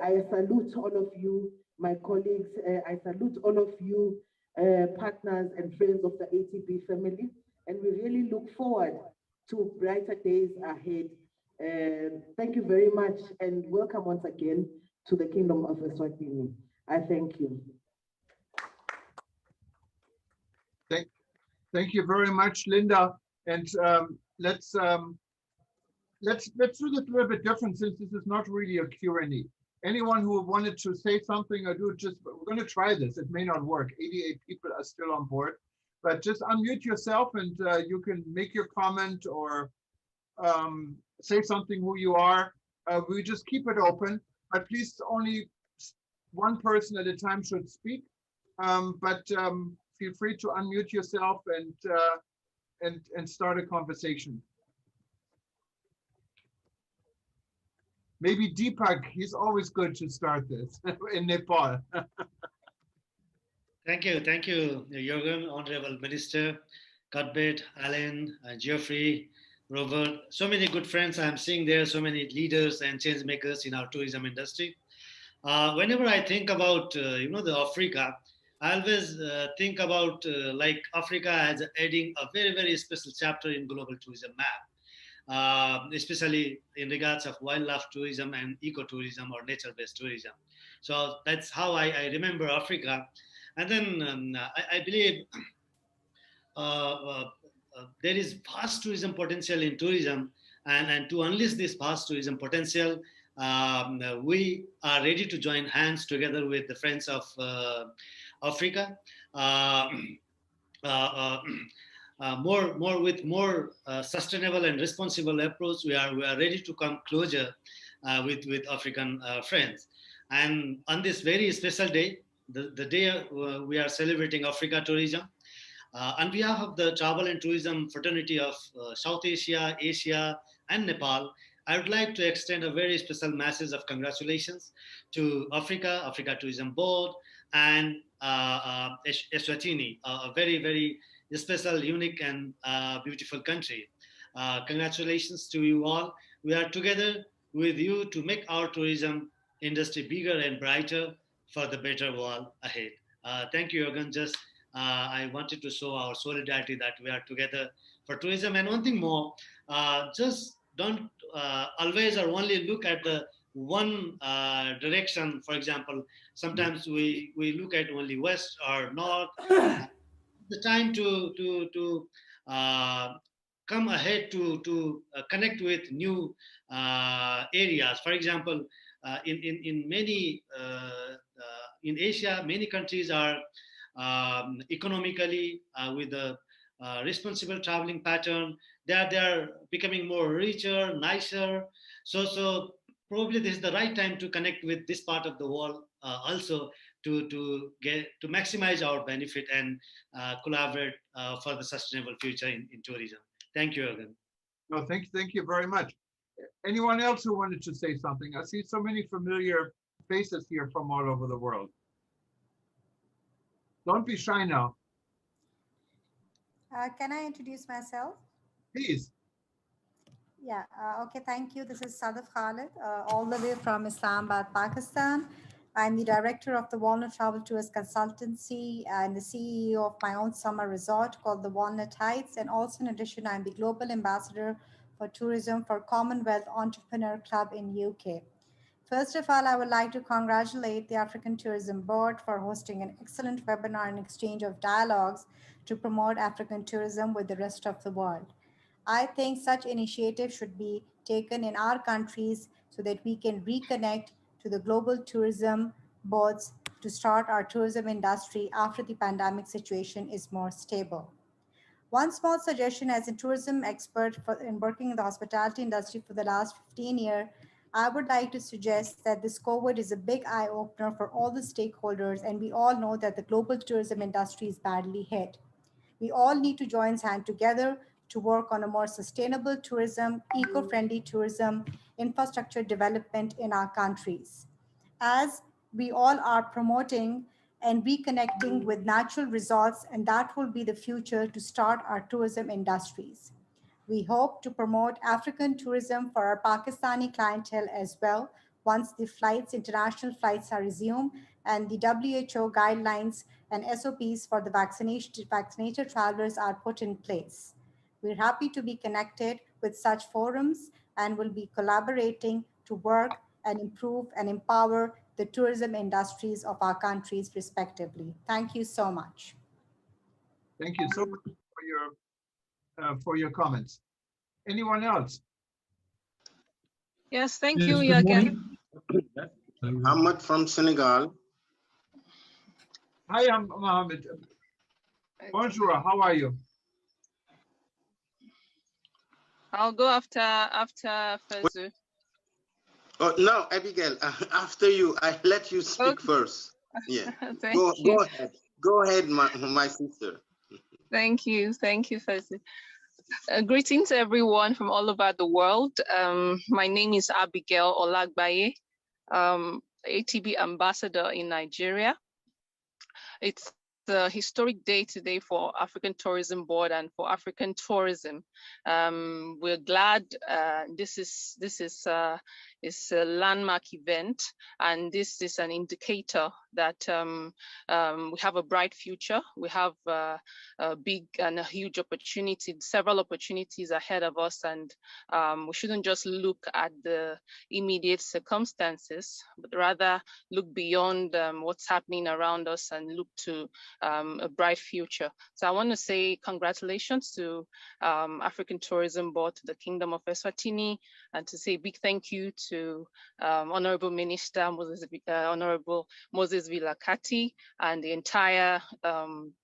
I salute all of you, my colleagues. I salute all of you, partners and friends of the ATB family, and we really look forward to brighter days ahead. Thank you very much, and welcome once again to the Kingdom of Eswatini. I thank you. Thank you very much, Linda. And let's do this a little bit different, since this is not really a Q&A. Anyone who wanted to say something or do just, we're going to try this. It may not work. 88 people are still on board, but just unmute yourself and you can make your comment or say something who you are. We just keep it open, but please only one person at a time should speak. Feel free to unmute yourself and start a conversation. Maybe Deepak, he's always good to start this in Nepal. Thank you, Jürgen, Honorable Minister, Cuthbert, Alan, Geoffrey, Robert. So many good friends I'm seeing there, so many leaders and change makers in our tourism industry. Whenever I think about, the Africa, I always think about like Africa as adding a very, very special chapter in global tourism map, especially in regards of wildlife tourism and ecotourism or nature-based tourism. So that's how I remember Africa. And then I believe there is vast tourism potential in tourism, and to unleash this vast tourism potential, we are ready to join hands together with the friends of Africa, more sustainable and responsible approach. We are ready to come closer with African friends. And on this very special day, the day we are celebrating Africa tourism, on behalf of the Travel and Tourism Fraternity of South Asia, Asia, and Nepal, I would like to extend a very special message of congratulations to Africa Tourism Board, and Eswatini, a very, very special, unique, and beautiful country. Congratulations to you all. We are together with you to make our tourism industry bigger and brighter for the better world ahead. Thank you, Jürgen. Just I wanted to show our solidarity that we are together for tourism. And one thing more, just don't always or only look at the one direction. For example, sometimes we look at only west or north. The time to come ahead to connect with new areas. For example, in many in Asia, many countries are economically with a responsible traveling pattern. They are becoming more richer, nicer. So probably this is the right time to connect with this part of the world also to maximize our benefit and collaborate for the sustainable future in tourism. Thank you, Jürgen. No, thank you very much. Anyone else who wanted to say something? I see so many familiar faces here from all over the world. Don't be shy now. Can I introduce myself? Please. Yeah, okay, thank you. This is Sadaf Khalid, all the way from Islamabad, Pakistan. I'm the director of the Walnut Travel Tours Consultancy and the CEO of my own summer resort called the Walnut Heights. And also in addition, I'm the global ambassador for tourism for Commonwealth Entrepreneur Club in UK. First of all, I would like to congratulate the African Tourism Board for hosting an excellent webinar and exchange of dialogues to promote African tourism with the rest of the world. I think such initiatives should be taken in our countries so that we can reconnect to the global tourism boards to start our tourism industry after the pandemic situation is more stable. One small suggestion as a tourism expert in working in the hospitality industry for the last 15 years, I would like to suggest that this COVID is a big eye opener for all the stakeholders, and we all know that the global tourism industry is badly hit. We all need to join hands together to work on a more sustainable tourism, eco-friendly tourism, infrastructure development in our countries. As we all are promoting and reconnecting with natural resorts, and that will be the future to start our tourism industries. We hope to promote African tourism for our Pakistani clientele as well once the international flights are resumed and the WHO guidelines and SOPs for the vaccinated travelers are put in place. We're happy to be connected with such forums and will be collaborating to work and improve and empower the tourism industries of our countries respectively. Thank you so much. Thank you so much for your comments. Anyone else? Yes, thank Yes, you, good Jürgen. morning. Ahmad from Senegal. Hi, I'm Mohammed. Bonjour, how are you? I'll go after Fezu. Oh, no, Abigail, after you, I let you speak first. Yeah, Thank you. go ahead. Go ahead, my sister. Thank you, Fezu. Greetings, everyone from all over the world. My name is Abigail Olagbaye, ATB ambassador in Nigeria. It's a historic day today for African Tourism Board and for African tourism. We're glad this is a landmark event, and this is an indicator that we have a bright future. We have a big and a huge opportunity, several opportunities ahead of us, and we shouldn't just look at the immediate circumstances, but rather look beyond what's happening around us and look to a bright future. So I want to say congratulations to African Tourism Board, to the Kingdom of Eswatini, and to say a big thank you to Honorable Minister Honorable Moses Vilakati and the entire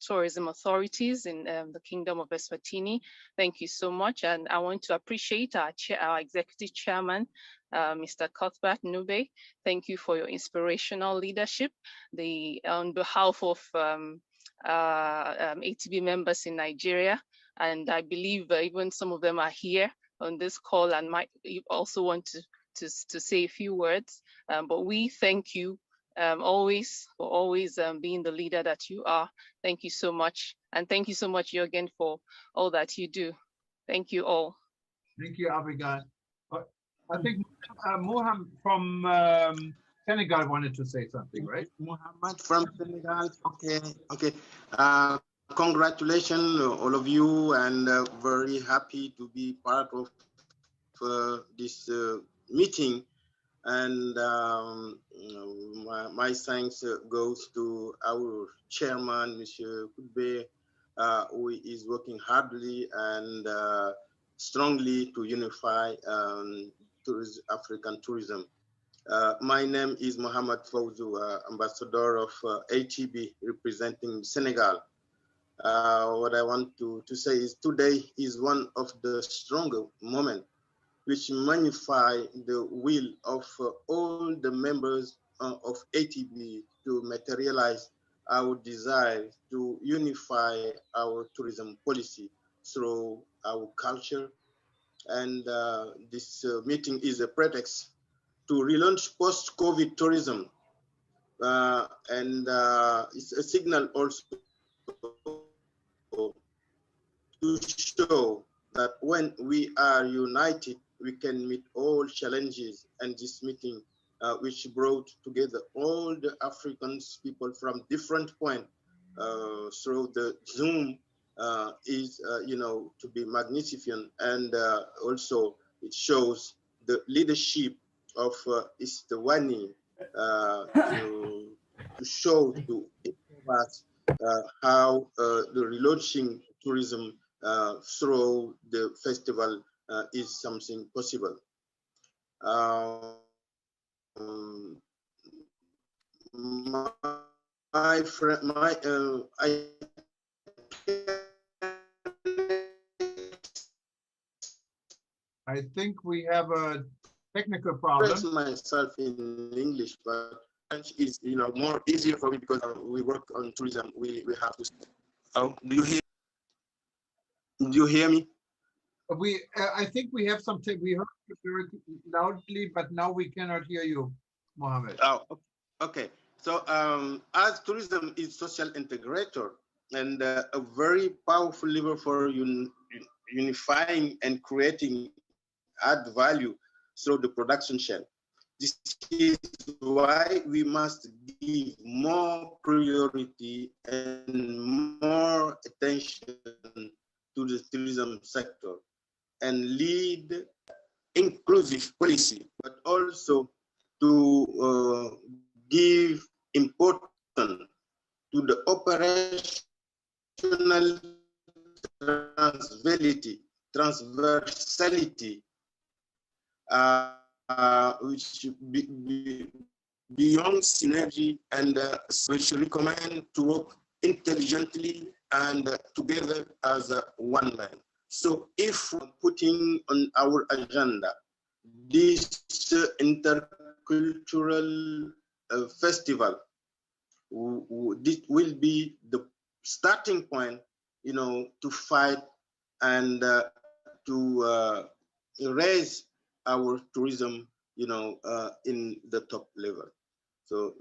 tourism authorities in the Kingdom of Eswatini. Thank you so much, and I want to appreciate our Executive Chairman, Mr. Cuthbert Nube. Thank you for your inspirational leadership. On behalf of ATB members in Nigeria, and I believe even some of them are here on this call and might also want to say a few words. But we thank you always being the leader that you are. Thank you so much, and thank you so much, Jürgen, for all that you do. Thank you all. Thank you, Abigail. I think Mohammed from Senegal wanted to say something, right? Muhammad from Senegal. Okay. Congratulations, all of you, and very happy to be part of this meeting. And my thanks goes to our chairman, Monsieur Kudbe, who is working hardly and strongly to unify African tourism. My name is Mohamed Fawzu, ambassador of ATB representing Senegal. What I want to say is today is one of the stronger moments which magnify the will of all the members of ATB to materialize our desire to unify our tourism policy through our culture. And this meeting is a pretext to relaunch post-COVID tourism. And it's a signal also to show that when we are united, we can meet all challenges. And this meeting, which brought together all the African people from different points through the Zoom, is, to be magnificent. And also it shows the leadership of Eswatini to show to us how the relaunching tourism through the festival is something possible. My friend, I think we have a technical problem. express myself in English, but French is more easier for me because we work on tourism. We have to. Oh, do you hear me? I think we have some. We heard you very loudly, but now we cannot hear you, Mohammed. Oh, okay. So as tourism is social integrator and a very powerful lever for unifying and creating add value through the production chain. This is why we must give more priority and more attention to the tourism sector and lead inclusive policy, but also to give importance to the operational transversality, which beyond synergy, and which recommend to work intelligently and together as one man. So if we're putting on our agenda this intercultural festival, this will be the starting point, to fight and to raise our tourism, in the top level. So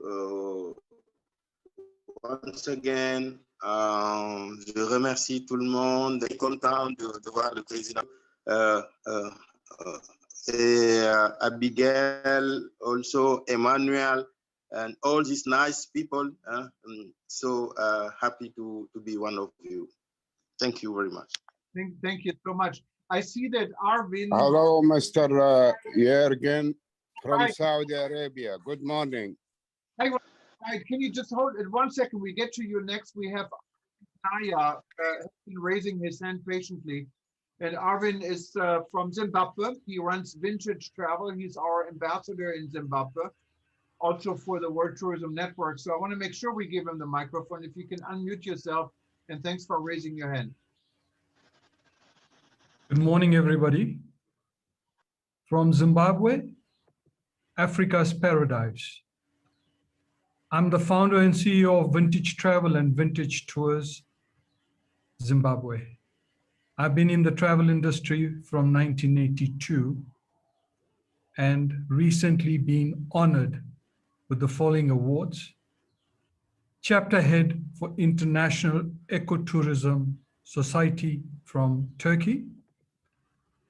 once again, je remercie tout le monde. Je suis content de voir le président et Abigail, also Emmanuel, and all these nice people. So happy to be one of you. Thank you very much. Thank you so much. I see that Arvin. Hello, Mr. Jürgen from Saudi Arabia. Good morning. Hi, can you just hold it 1 second? We get to you next. We have Naya been raising his hand patiently. And Arvin is from Zimbabwe. He runs Vintage Travel. He's our ambassador in Zimbabwe, also for the World Tourism Network. So I want to make sure we give him the microphone. If you can unmute yourself, and thanks for raising your hand. Good morning, everybody. From Zimbabwe, Africa's paradise. I'm the founder and CEO of Vintage Travel and Vintage Tours, Zimbabwe. I've been in the travel industry from 1982 and recently been honored with the following awards: Chapter Head for International Ecotourism Society from Turkey,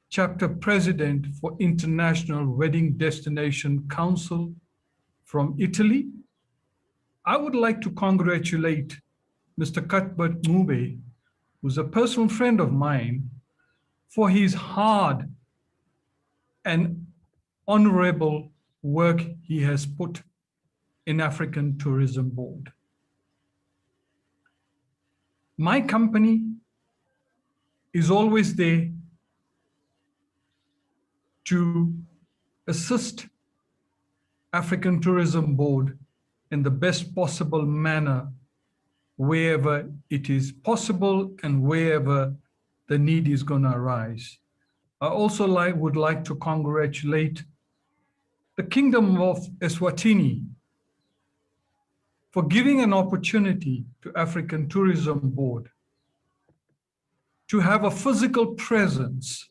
Chapter President for International Wedding Destination Council from Italy. I would like to congratulate Mr. Cuthbert Mube, who's a personal friend of mine, for his hard and honorable work he has put in African Tourism Board. My company is always there to assist African Tourism Board in the best possible manner wherever it is possible and wherever the need is going to arise. I also would like to congratulate the Kingdom of Eswatini for giving an opportunity to African Tourism Board to have a physical presence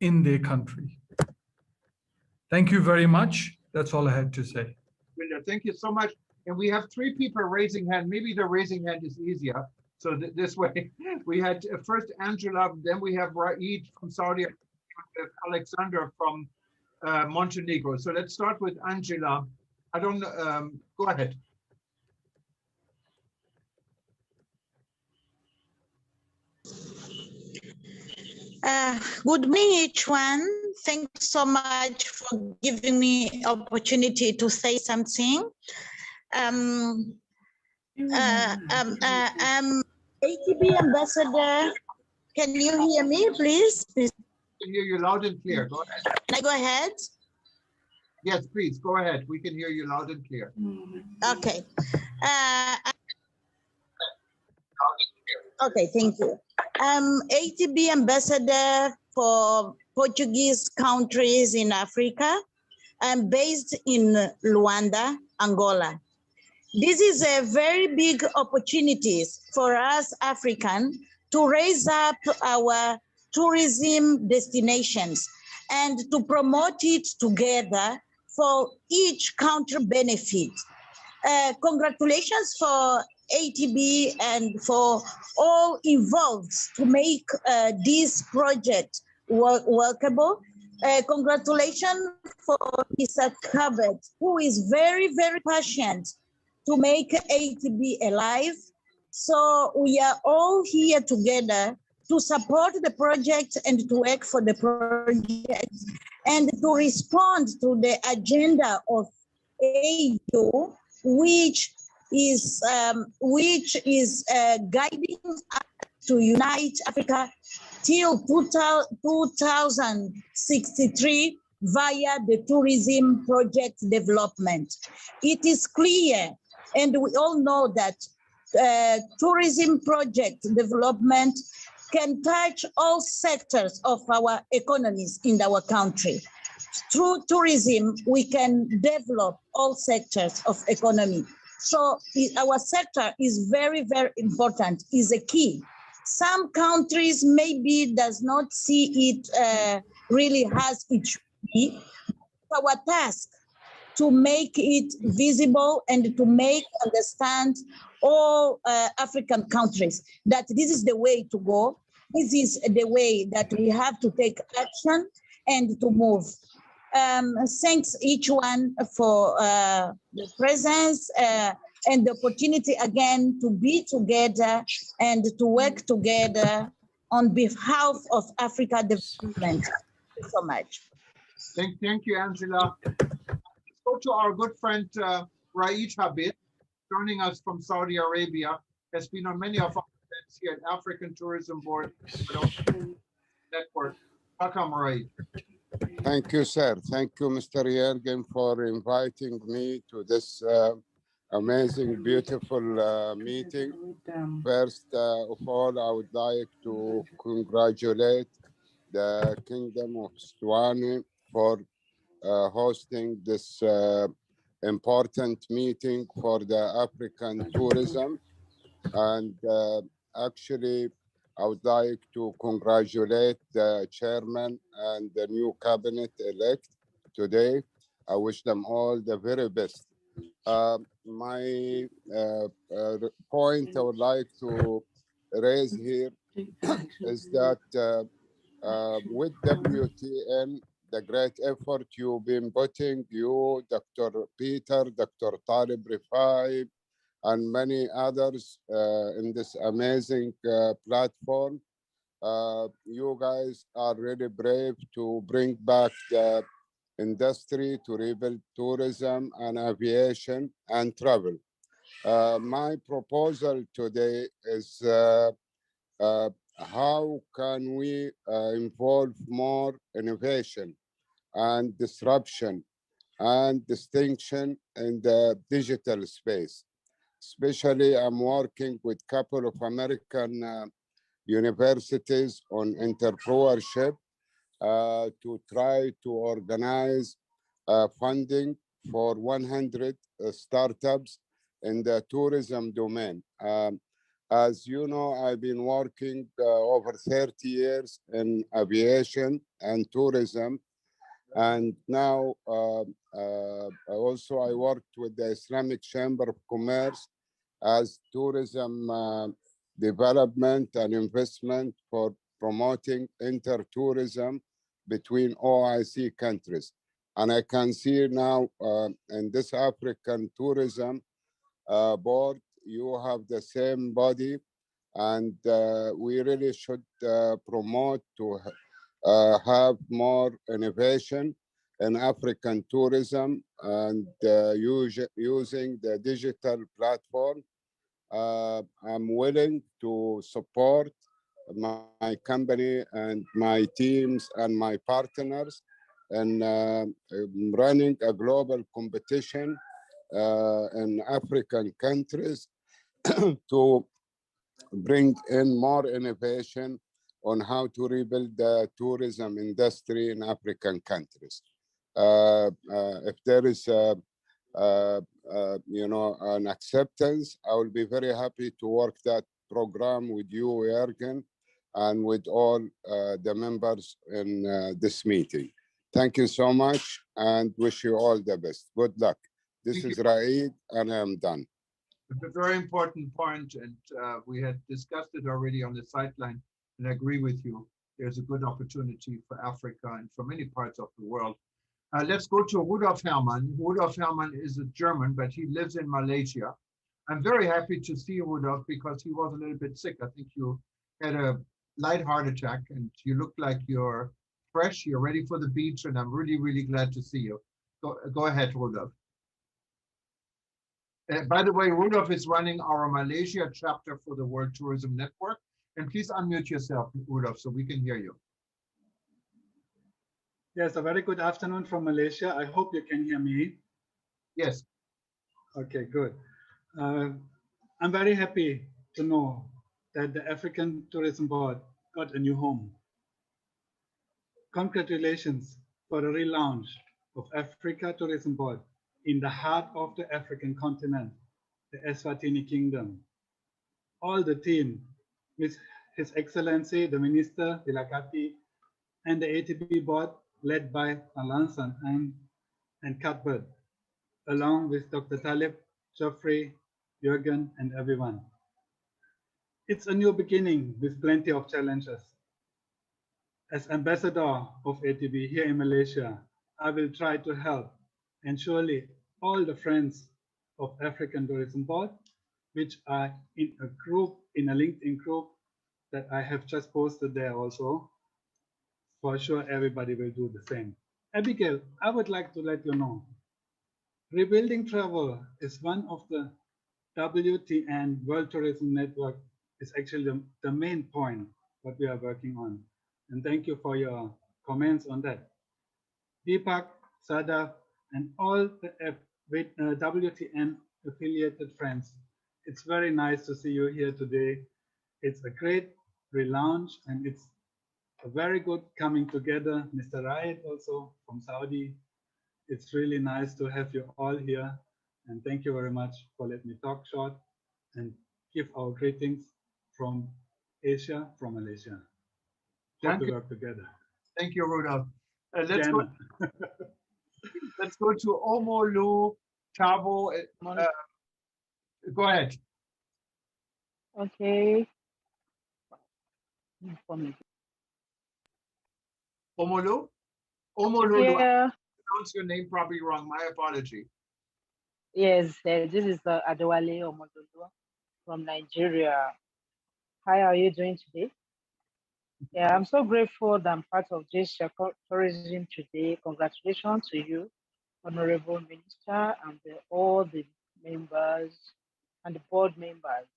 in their country. Thank you very much. That's all I had to say. Thank you so much. And we have 3 people raising hand. Maybe the raising hand is easier. So this way, we had first Angela, then we have Raid from Saudi Arabia, Alexander from Montenegro. So let's start with Angela. I don't know, go ahead. Good morning, each one. Thanks so much for giving me opportunity to say something. I'm ATB ambassador. Can you hear me, please? I can hear you loud and clear. Go ahead. Can I go ahead? Yes, please, go ahead. We can hear you loud and clear. Okay. Okay, thank you. I'm ATB ambassador for Portuguese countries in Africa. I'm based in Luanda, Angola. This is a very big opportunity for us African to raise up our tourism destinations and to promote it together for each country benefit. Congratulations for ATB and for all involved to make this project workable. Congratulations for Mr. Cabot, who is very, very passionate to make ATB alive. So we are all here together to support the project and to work for the project and to respond to the agenda of AU, which is guiding us to unite Africa till 2063 via the tourism project development. It is clear, and we all know that tourism project development can touch all sectors of our economies in our country. Through tourism, we can develop all sectors of economy. So our sector is very, very important, is a key. Some countries maybe does not see it really as it should be. Our task to make it visible and to make understand all African countries that this is the way to go. This is the way that we have to take action and to move. Thanks each one for the presence and the opportunity again to be together and to work together on behalf of Africa development. Thank you so much. Thank you, Angela. Let's go to our good friend Raid Habib, joining us from Saudi Arabia, has been on many of our events here at African Tourism Board Network. Welcome, Raid. Thank you, sir. Thank you, Mr. Yergin, for inviting me to this amazing, beautiful meeting. First of all, I would like to congratulate the Kingdom of Eswatini for hosting this important meeting for the African tourism. And actually, I would like to congratulate the chairman and the new cabinet elect today. I wish them all the very best. My point I would like to raise here is that with WTN, the great effort you've been putting, you, Dr. Peter, Dr. Talib Rifai, and many others in this amazing platform. You guys are really brave to bring back the industry, to rebuild tourism and aviation and travel. My proposal today is how can we involve more innovation and disruption and distinction in the digital space. Especially, I'm working with a couple of American universities on entrepreneurship to try to organize funding for 100 startups in the tourism domain. As you know, I've been working over 30 years in aviation and tourism. And now also I worked with the Islamic Chamber of Commerce as tourism development and investment for promoting inter-tourism between OIC countries. And I can see now in this African tourism board, you have the same body And we really should promote to have more innovation in African tourism and using the digital platform. I'm willing to support my company and my teams and my partners in running a global competition in African countries to bring in more innovation on how to rebuild the tourism industry in African countries. If there is an acceptance, I will be very happy to work that program with you, Jürgen, and with all the members in this meeting. Thank you so much and wish you all the best. Good luck. This is Raid and I'm done. It's a very important point, and we had discussed it already on the sideline, and I agree with you. There's a good opportunity for Africa and for many parts of the world. Let's go to Rudolf Herrmann. Rudolf Herrmann is a German, but he lives in Malaysia. I'm very happy to see you, Rudolf, because he was a little bit sick. I think you had a light heart attack, and you look like you're fresh, you're ready for the beach, and I'm really, really glad to see you. Go ahead, Rudolf. By the way, Rudolf is running our Malaysia chapter for the World Tourism Network. And please unmute yourself, Rudolf, so we can hear you. Yes, a very good afternoon from Malaysia. I hope you can hear me. Yes. Okay, good. I'm very happy to know that the African Tourism Board got a new home. Congratulations for the relaunch of Africa Tourism Board in the heart of the African continent, the Eswatini Kingdom. All the team, with His Excellency, the Minister, Vilakati, and the ATB board, led by Alansan and Cuthbert, along with Dr. Talib, Geoffrey, Jürgen, and everyone. It's a new beginning with plenty of challenges. As ambassador of ATB here in Malaysia, I will try to help, and surely all the friends of African Tourism Board, which are in a group, in a LinkedIn group that I have just posted there also, for sure everybody will do the same. Abigail, I would like to let you know, rebuilding travel is one of the WTN, World Tourism Network, is actually the main point what we are working on. And thank you for your comments on that. Deepak, Sada, and all the WTN affiliated friends, it's very nice to see you here today. It's a great relaunch and it's a very good coming together. Mr. Raid also from Saudi. It's really nice to have you all here. And thank you very much for letting me talk short and give our greetings from Asia, from Malaysia. Good to work together. Thank you, Rudolf. Let's go to Omolu Tabo. Go ahead. Okay. Omolu? Omolu. Yeah. I pronounced your name probably wrong. My apology. Yes, this is Adewale Omololu from Nigeria. How are you doing today? Yeah, I'm so grateful that I'm part of this tourism today. Congratulations to you, Honorable Minister, and all the members and the board members.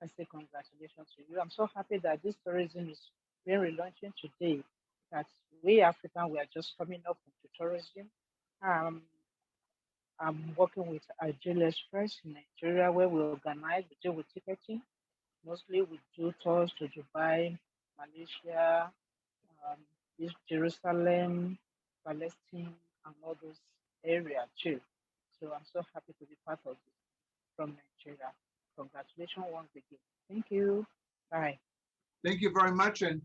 I say congratulations to you. I'm so happy that this tourism is being relaunching today. That we African, we are just coming up into tourism. I'm working with Agile Express in Nigeria, where we organize, we deal with ticketing. Mostly we do tours to Dubai, Malaysia, Jerusalem, Palestine, and all those areas too. So I'm so happy to be part of this from Nigeria. Congratulations once again. Thank you. Bye. Thank you very much. And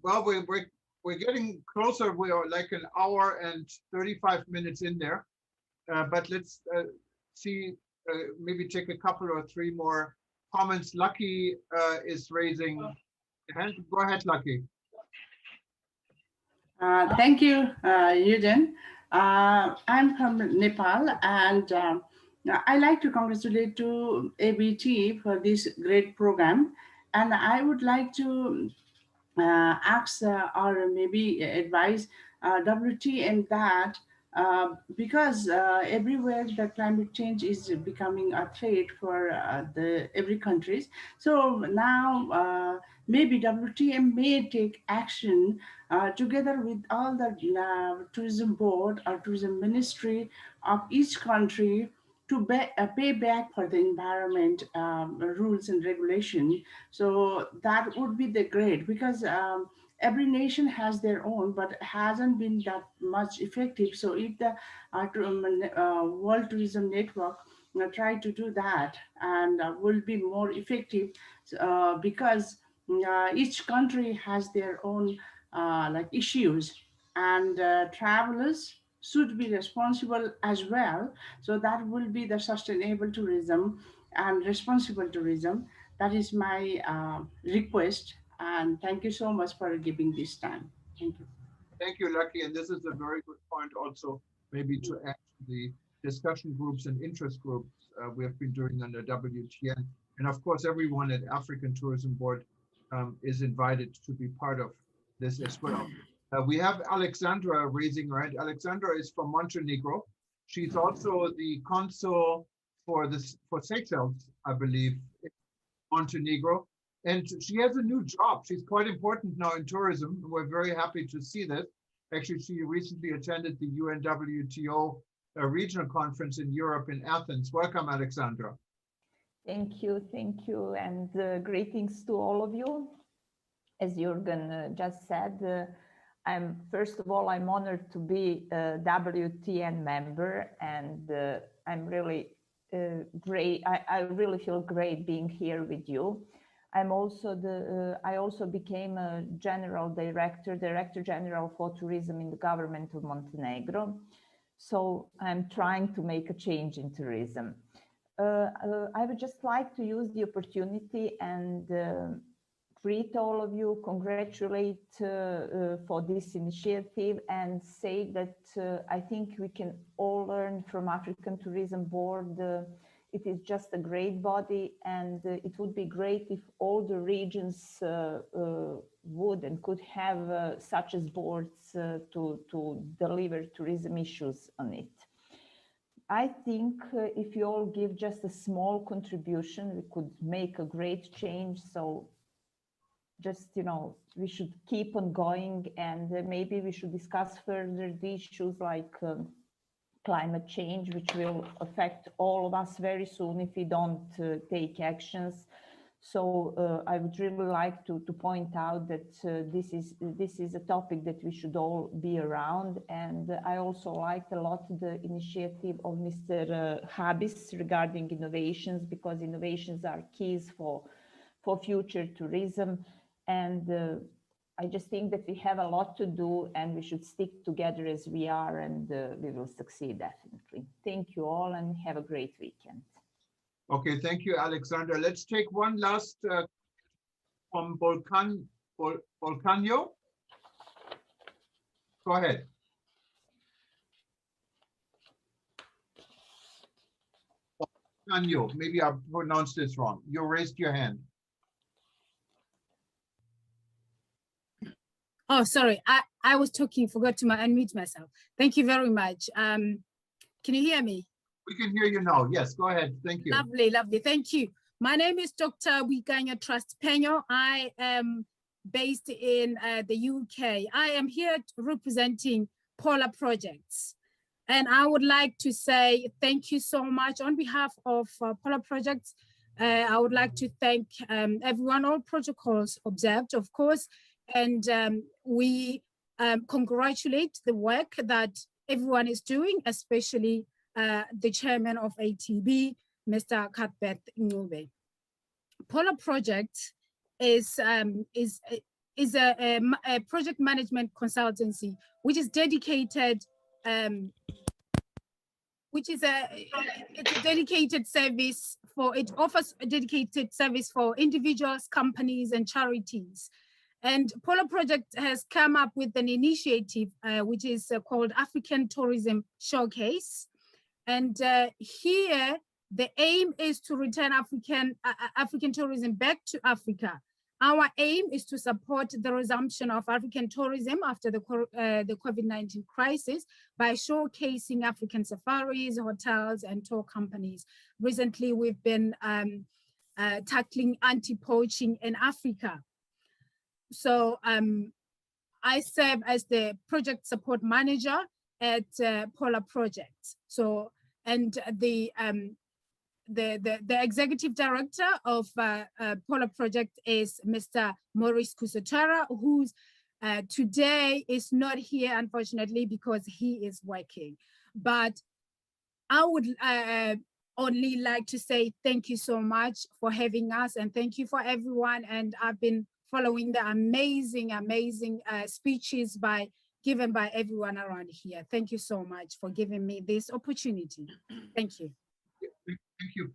well, we're getting closer. We are like an hour and 35 minutes in there. But let's see, maybe take a couple or three more comments. Lucky is raising a hand. Go ahead, Lucky. Thank you, Eugene. I'm from Nepal, and I like to congratulate to ABT for this great program. And I would like to ask or maybe advise WTM that because everywhere the climate change is becoming a threat for the every countries. So now maybe WTM may take action together with all the tourism board or tourism ministry of each country to pay back for the environment rules and regulation. So that would be the great, because every nation has their own, but hasn't been that much effective. So if the World Tourism Network try to do that, and will be more effective, because each country has their own like issues, and travelers should be responsible as well. So that will be the sustainable tourism and responsible tourism. That is my request. And thank you so much for giving this time. Thank you. Thank you, Lucky. And this is a very good point also, maybe to add to the discussion groups and interest groups we have been doing under WTN. And of course, everyone at African Tourism Board is invited to be part of this as well. We have Alexandra raising her hand. Alexandra is from Montenegro. She's also the consul for Seychelles, I believe, in Montenegro. And she has a new job. She's quite important now in tourism. We're very happy to see that. Actually, she recently attended the UNWTO regional conference in Europe in Athens. Welcome, Alexandra. Thank you, and greetings to all of you. As Jürgen just said, first of all, I'm honored to be a WTN member, and I'm really great. I really feel great being here with you. I also became a Director General for Tourism in the government of Montenegro. So I'm trying to make a change in tourism. I would just like to use the opportunity and greet all of you, congratulate for this initiative, and say that I think we can all learn from African Tourism Board. It is just a great body, and it would be great if all the regions would and could have such as boards to deliver tourism issues on it. I think if you all give just a small contribution, we could make a great change. So just, we should keep on going, and maybe we should discuss further the issues like climate change, which will affect all of us very soon if we don't take actions. So I would really like to point out that this is a topic that we should all be around. And I also liked a lot the initiative of Mr. Habis regarding innovations, because innovations are keys for future tourism. And I just think that we have a lot to do, and we should stick together as we are, and we will succeed definitely. Thank you all, and have a great weekend. Okay, thank you, Alexandra. Let's take one last from Volcano. Go ahead. Volcano, maybe I pronounced this wrong. You raised your hand. Oh, sorry, I was talking, forgot to unmute myself. Thank you very much. Can you hear me? We can hear you now. Yes, go ahead. Thank you. Lovely, lovely. Thank you. My name is Dr. Wiganya Trust Penyo. I am based in the UK. I am here representing Polar Projects. And I would like to say thank you so much on behalf of Polar Projects. I would like to thank everyone, all protocols observed, of course. And we congratulate the work that everyone is doing, especially the chairman of ATB, Mr. Cuthbert Ngube. Polar Project is a project management consultancy which is dedicated, it's a dedicated service for, it offers a dedicated service for individuals, companies, and charities. And Polar Project has come up with an initiative which is called African Tourism Showcase. And here The aim is to return African tourism back to Africa. Our aim is to support the resumption of African tourism after the COVID-19 crisis by showcasing African safaris, hotels, and tour companies. Recently, we've been tackling anti-poaching in Africa. So I serve as the project support manager at Polar Projects. So, and the executive director of Polar Project is Mr. Maurice Kusotara, who's today is not here, unfortunately, because he is working. But I would only like to say thank you so much for having us, and thank you for everyone. And I've been following the amazing speeches given by everyone around here. Thank you so much for giving me this opportunity. Thank you. Thank you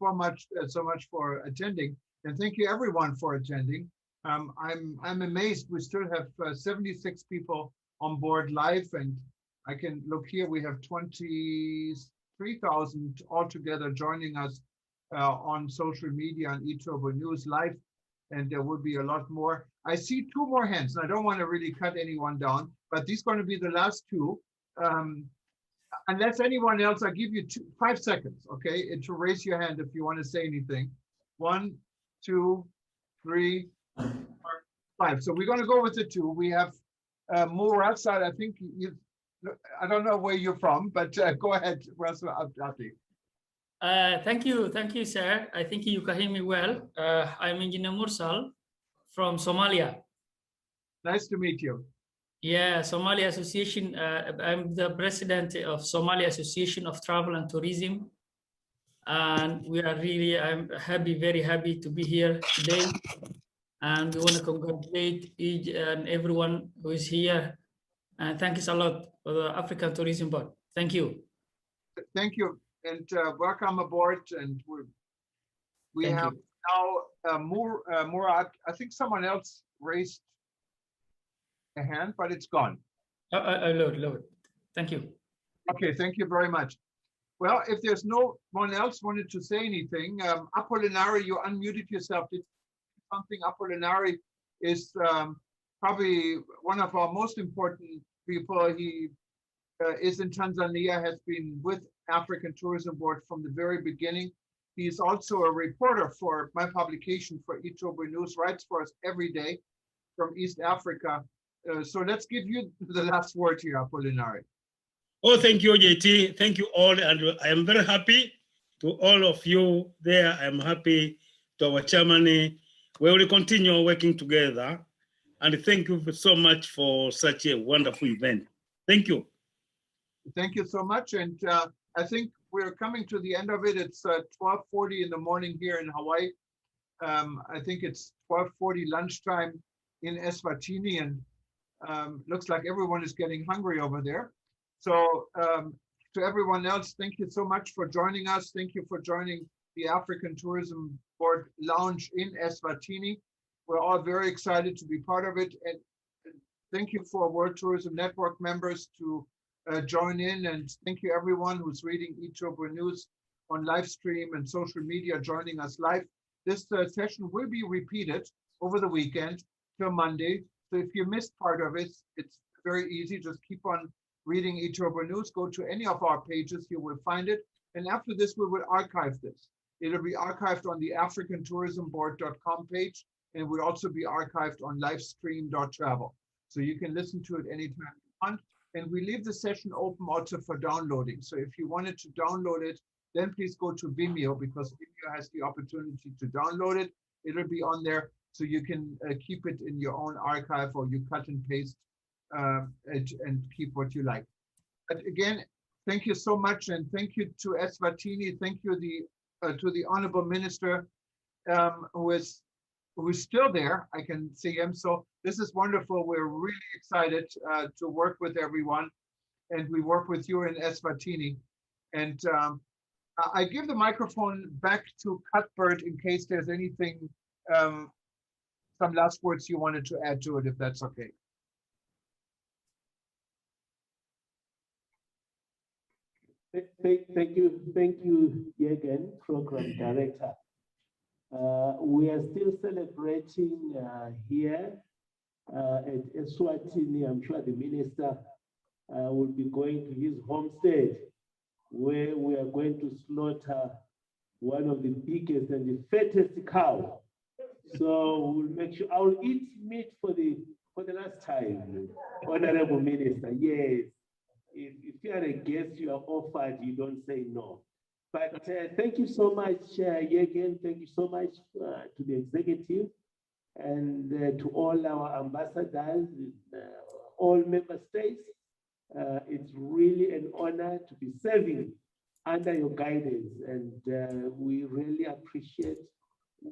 so much for attending, and thank you everyone for attending. I'm amazed we still have 76 people on board live, and I can look here, we have 23,000 altogether joining us on social media on eTurboNews live, and there will be a lot more. I see 2 more hands, and I don't want to really cut anyone down, but these are going to be the last 2. Unless anyone else, I'll give you 5 seconds, okay, and to raise your hand if you want to say anything. 1, 2, 3, 4, 5. So we're going to go with the 2. We have Murasad. I think I don't know where you're from, but go ahead, Murasad Abdi. Thank you, sir. I think you can hear me well. I'm Engineer Mursal from Somalia. Nice to meet you. Yeah, Somalia Association. I'm the president of Somalia Association of Travel and Tourism, and we are really, I'm happy, very happy to be here today. And we want to congratulate each and everyone who is here. And thank you a lot for the African Tourism Board. Thank you. Thank you, and welcome aboard. And we have now Murad. I think someone else raised a hand, but it's gone. Lord. Thank you. Okay, thank you very much. Well, if there's no one else wanted to say anything, Apollinari, you unmuted yourself. Did something? Apollinari is probably one of our most important people. He is in Tanzania, has been with African Tourism Board from the very beginning. He's also a reporter for my publication for eTurboNews, writes for us every day from East Africa. So let's give you the last word here, Apollinari. Oh, thank you, JT. Thank you all. And I am very happy to all of you there. I'm happy to our chairman. We will continue working together. And thank you so much for such a wonderful event. Thank you. Thank you so much. And I think we're coming to the end of it. It's 12:40 in the morning here in Hawaii. I think it's 12:40 lunchtime in Eswatini, and looks like everyone is getting hungry over there. So to everyone else, thank you so much for joining us. Thank you for joining the African Tourism Board Lounge in Eswatini. We're all very excited to be part of it. And thank you for World Tourism Network members to join in. And thank you everyone who's reading eTurboNews on live stream and social media joining us live. This session will be repeated over the weekend till Monday. So if you missed part of it, it's very easy. Just keep on reading eTurboNews. Go to any of our pages, you will find it. And after this, we will archive this. It'll be archived on the africantourismboard.com page, and it will also be archived on livestream.travel. So you can listen to it anytime you want. And we leave the session open also for downloading. So if you wanted to download it, then please go to Vimeo, because Vimeo has the opportunity to download it. It'll be on there, so you can keep it in your own archive, or you cut and paste and keep what you like. But again, thank you so much, and thank you to Eswatini. Thank you to the Honorable Minister who is still there. I can see him. So this is wonderful. We're really excited to work with everyone, and we work with you in Eswatini. And I give the microphone back to Cuthbert in case there's anything, some last words you wanted to add to it, if that's okay. thank you, Jürgen, Program Director. We are still celebrating here at Eswatini. I'm sure the Minister will be going to his homestead, where we are going to slaughter one of the biggest and the fattest cow. So we'll make sure I'll eat meat for the last time, Honorable Minister. Yes, if you are a guest, you are offered, you don't say no. But thank you so much, Jürgen. Thank you so much to the executive and to all our ambassadors, all member states. It's really an honor to be serving under your guidance, and we really appreciate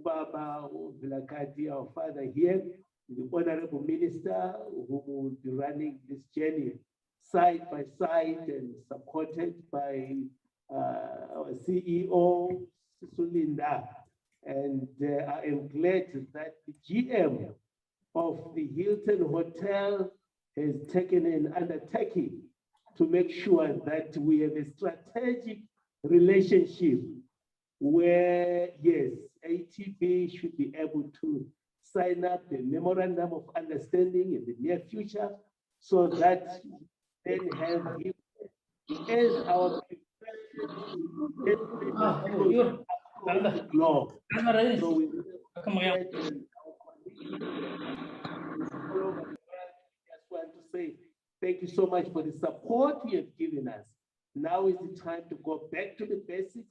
Baba Vilakati, our father here, the Honorable Minister, who will be running this journey side by side and supported by our CEO, Sulinda. And I am glad that the GM of the Hilton Hotel has taken an undertaking to make sure that we have a strategic relationship where, yes, ATB should be able to sign up a memorandum of understanding in the near future so that then have him as our globe. So we just want to say thank you so much for the support you have given us. Now is the time to go back to the basics.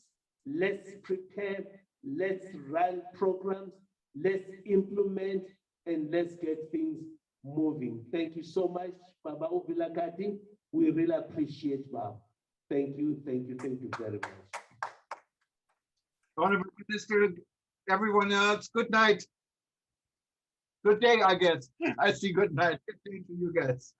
Let's prepare, let's run programs, let's implement, and let's get things moving. Thank you so much, Baba Ubilakati. We really appreciate Baba. Thank you very much. Honorable Minister, everyone else, good night. Good day, I guess. I see good night. Good day to you guys.